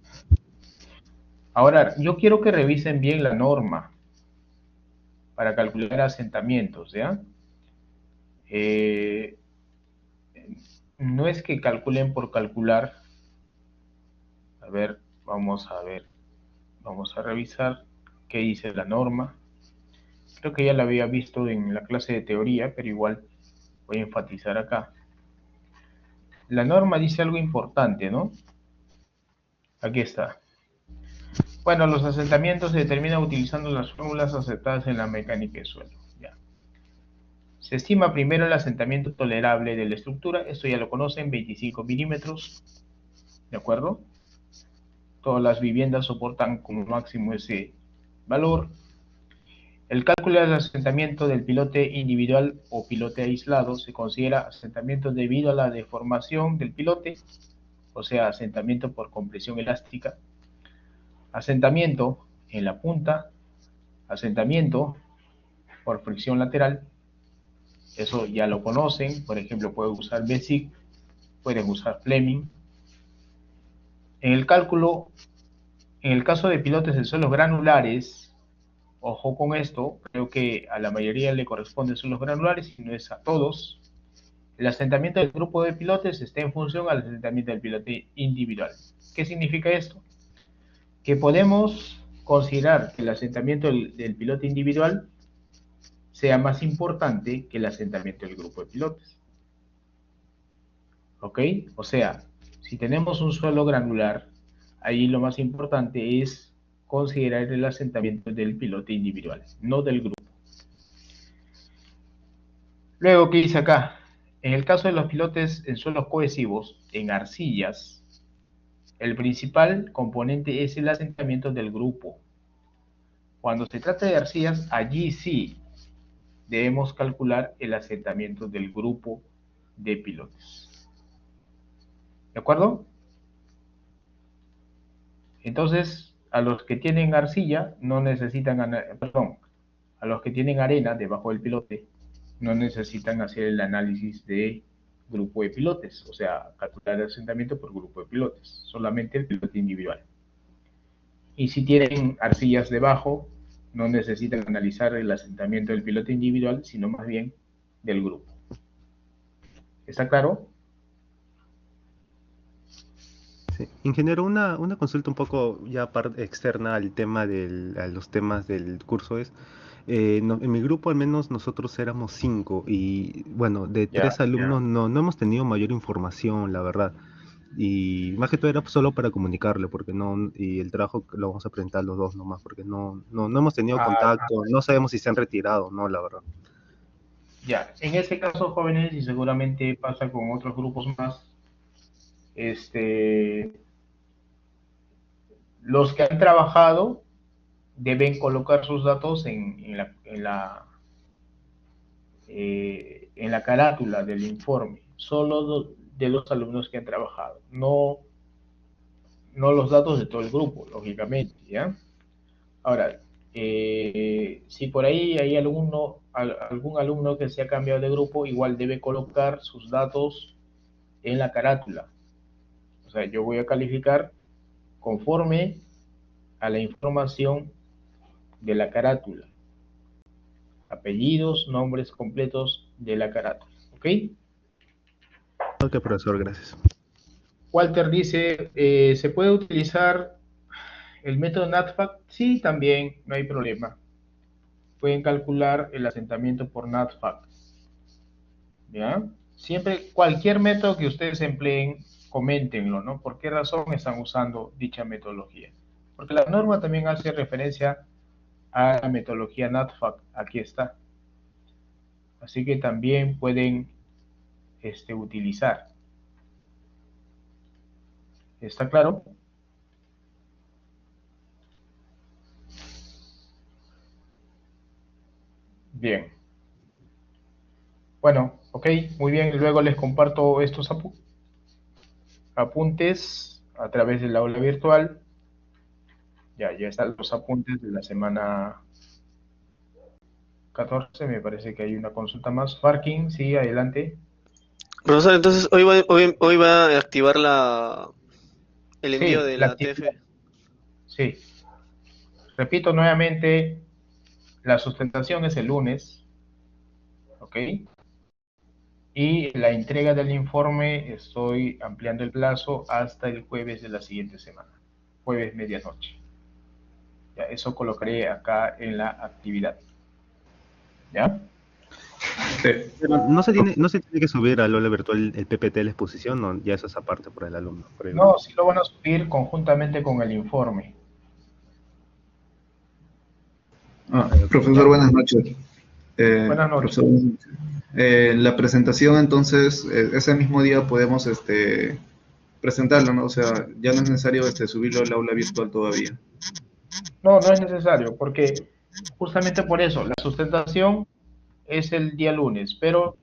ahora, yo quiero que revisen bien la norma para calcular asentamientos, ¿ya? Eh, no es que calculen por calcular. A ver, vamos a revisar qué dice la norma. Creo que ya la había visto en la clase de teoría, pero igual voy a enfatizar acá. La norma dice algo importante, ¿no? Aquí está. Bueno, los asentamientos se determinan utilizando las fórmulas aceptadas en la mecánica de suelo. Ya. Se estima primero el asentamiento tolerable de la estructura, esto ya lo conocen, 25 milímetros, ¿de acuerdo? Todas las viviendas soportan como máximo ese valor. El cálculo del asentamiento del pilote individual o pilote aislado se considera asentamiento debido a la deformación del pilote, o sea, asentamiento por compresión elástica, asentamiento en la punta, asentamiento por fricción lateral, eso ya lo conocen, por ejemplo, pueden usar Basic, pueden usar Fleming. En el cálculo, en el caso de pilotes en suelos granulares, ojo con esto, creo que a la mayoría le corresponden suelos granulares y no es a todos. El asentamiento del grupo de pilotes está en función al asentamiento del pilote individual. ¿Qué significa esto? Que podemos considerar que el asentamiento del pilote individual sea más importante que el asentamiento del grupo de pilotes. ¿Ok? O sea, si tenemos un suelo granular, ahí lo más importante es considerar el asentamiento del pilote individual, no del grupo. Luego, ¿qué dice acá? En el caso de los pilotes en suelos cohesivos, en arcillas, el principal componente es el asentamiento del grupo. Cuando se trata de arcillas, allí sí debemos calcular el asentamiento del grupo de pilotes. ¿De acuerdo? Entonces, a los que tienen arcilla no necesitan, perdón, a los que tienen arena debajo del pilote no necesitan hacer el análisis de grupo de pilotes, o sea, calcular el asentamiento por grupo de pilotes, solamente el pilote individual. Y si tienen arcillas debajo, no necesitan analizar el asentamiento del pilote individual, sino más bien del grupo. ¿Está claro? Sí. Ingeniero, una consulta un poco ya externa al tema a los temas del curso es, en mi grupo al menos nosotros éramos 5 y bueno, de Ya. 3 alumnos no hemos tenido mayor información, la verdad. Y más que todo era solo para comunicarle, porque no, y el trabajo lo vamos a presentar los dos nomás, porque no hemos tenido Ah, contacto, no sabemos si se han retirado, no, la verdad. ya. En ese caso, jóvenes, y seguramente pasa con otros grupos más, este, los que han trabajado deben colocar sus datos en la carátula del informe, solo de los alumnos que han trabajado, no los datos de todo el grupo, lógicamente, ¿ya? Ahora, si por ahí hay algún alumno que se ha cambiado de grupo, igual debe colocar sus datos en la carátula. O sea, yo voy a calificar conforme a la información de la carátula. Apellidos, nombres completos de la carátula. ¿Ok? Ok, profesor, gracias. Walter dice, ¿se puede utilizar el método NADFAC? Sí, también, no hay problema. Pueden calcular el asentamiento por NADFAC. ¿Ya? Siempre, cualquier método que ustedes empleen, coméntenlo, ¿no? ¿Por qué razón están usando dicha metodología? Porque la norma también hace referencia a la metodología NADFAC. Aquí está. Así que también pueden utilizar. ¿Está claro? Bien. Bueno, ok, muy bien. Luego les comparto estos apuntes a través del aula virtual. Ya están los apuntes de la semana 14. Me parece que hay una consulta más. Parking, sí, adelante. Profesor, entonces hoy va a activar el envío Sí, de la la actividad. TF. Sí. Repito nuevamente, la sustentación es el lunes, ¿ok? Y la entrega del informe estoy ampliando el plazo hasta el jueves de la siguiente semana, jueves medianoche. Ya, eso colocaré acá en la actividad. ¿Ya? Pero no se tiene que subir al aula virtual el PPT de la exposición, ¿no? Ya eso es aparte por el alumno, por el No, grupo. sí lo van a subir conjuntamente con el informe. Profesor, ¿Ya? buenas noches. Buenas noches. Profesor, la presentación, entonces, ese mismo día podemos presentarla, ¿no? O sea, ya no es necesario subirlo al aula virtual todavía. No, no es necesario, porque justamente por eso, la sustentación es el día lunes, pero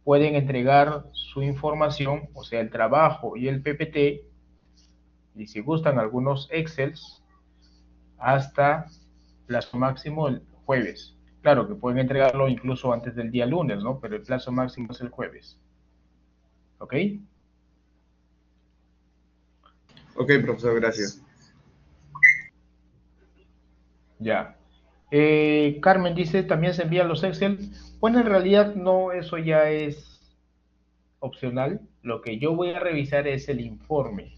pueden entregar su información, o sea, el trabajo y el PPT, y si gustan algunos Excels, hasta plazo máximo el jueves. Claro que pueden entregarlo incluso antes del día lunes, ¿no? Pero el plazo máximo es el jueves. ¿Ok? Ok, profesor, gracias. Ya. Carmen dice, también se envían los Excel. Bueno, en realidad no, eso ya es opcional. Lo que yo voy a revisar es el informe.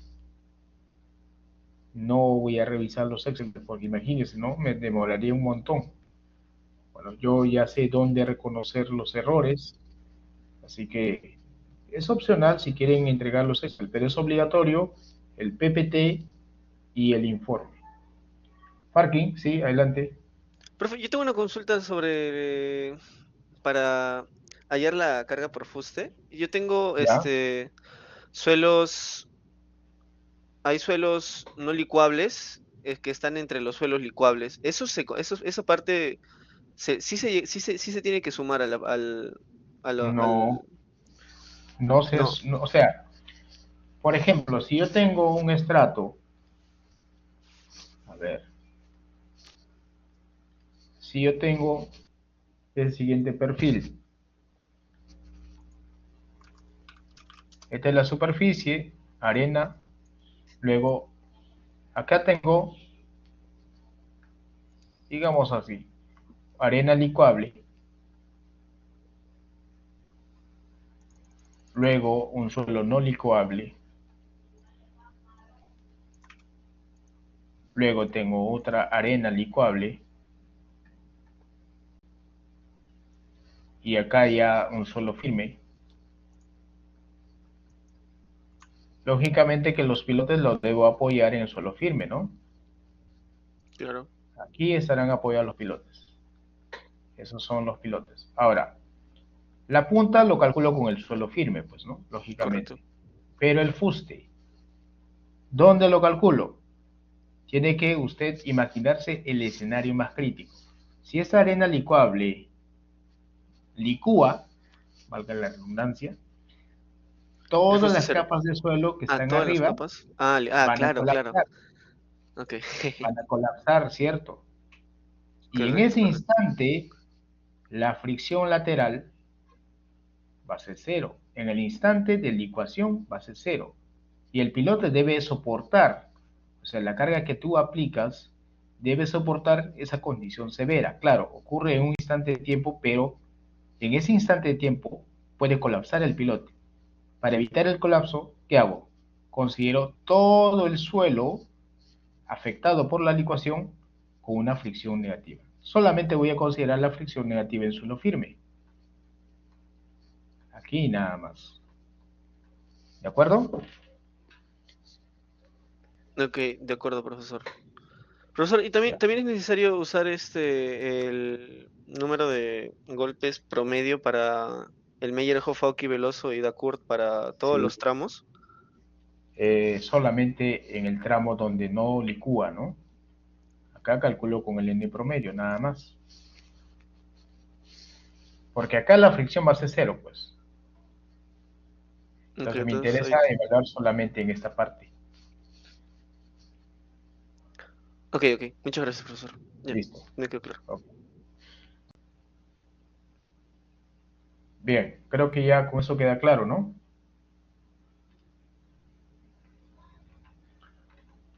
No voy a revisar los Excel, porque imagínense, ¿no? Me demoraría un montón. Bueno, yo ya sé dónde reconocer los errores, así que es opcional si quieren entregar los Excel, pero es obligatorio el PPT y el informe. Parking, sí, adelante. Profe, yo tengo una consulta para hallar la carga por fuste. Yo tengo Ya. suelos, hay suelos no licuables que están entre los suelos licuables. Esa parte sí se tiene que sumar No, no sé, no, no, o sea, por ejemplo, si yo tengo un estrato, a ver, si yo tengo el siguiente perfil, esta es la superficie, arena, luego acá tengo, digamos así, arena licuable, luego un suelo no licuable, luego tengo otra arena licuable y acá ya un suelo firme. Lógicamente que los pilotes los debo apoyar en suelo firme, ¿no? claro, Aquí estarán apoyados los pilotes. Esos son los pilotes. Ahora, la punta lo calculo con el suelo firme, pues, ¿no? correcto. Lógicamente. Pero el fuste, ¿dónde lo calculo? Tiene que usted imaginarse el escenario más crítico. Si esta arena licuable licúa, valga la redundancia, El todas fuste las cero. capas de suelo que Ah, están todas las arriba capas. van a Claro, claro. colapsar, Ok. ¿cierto? Y en Correcto, ese correcto. instante, la fricción lateral va a ser cero. En el instante de licuación va a ser cero. Y el pilote debe soportar, o sea, la carga que tú aplicas debe soportar esa condición severa. Claro, ocurre en un instante de tiempo, pero en ese instante de tiempo puede colapsar el pilote. Para evitar el colapso, ¿qué hago? Considero todo el suelo afectado por la licuación con una fricción negativa. Solamente voy a considerar la fricción negativa en suelo firme. Aquí nada más. ¿De acuerdo? Ok, de acuerdo, profesor. Profesor, y también es necesario usar el número de golpes promedio para el Meyerhof, Fauci, Veloso y Dacourt para todos Sí. los tramos. Solamente en el tramo donde no licúa, ¿no? Acá calculo con el N promedio, nada más. Porque acá la fricción va a ser cero, pues. Ok, Entonces me entonces interesa evaluar solamente en esta parte. ok, muchas gracias, profesor. Ya, Listo. me quedó claro. Ok. Bien, creo que ya con eso queda claro, ¿no?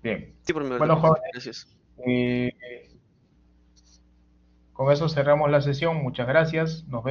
Bien. Sí, por mi parte, Bueno, profesor. jóvenes, Gracias. con eso cerramos la sesión. Muchas gracias. Nos vemos.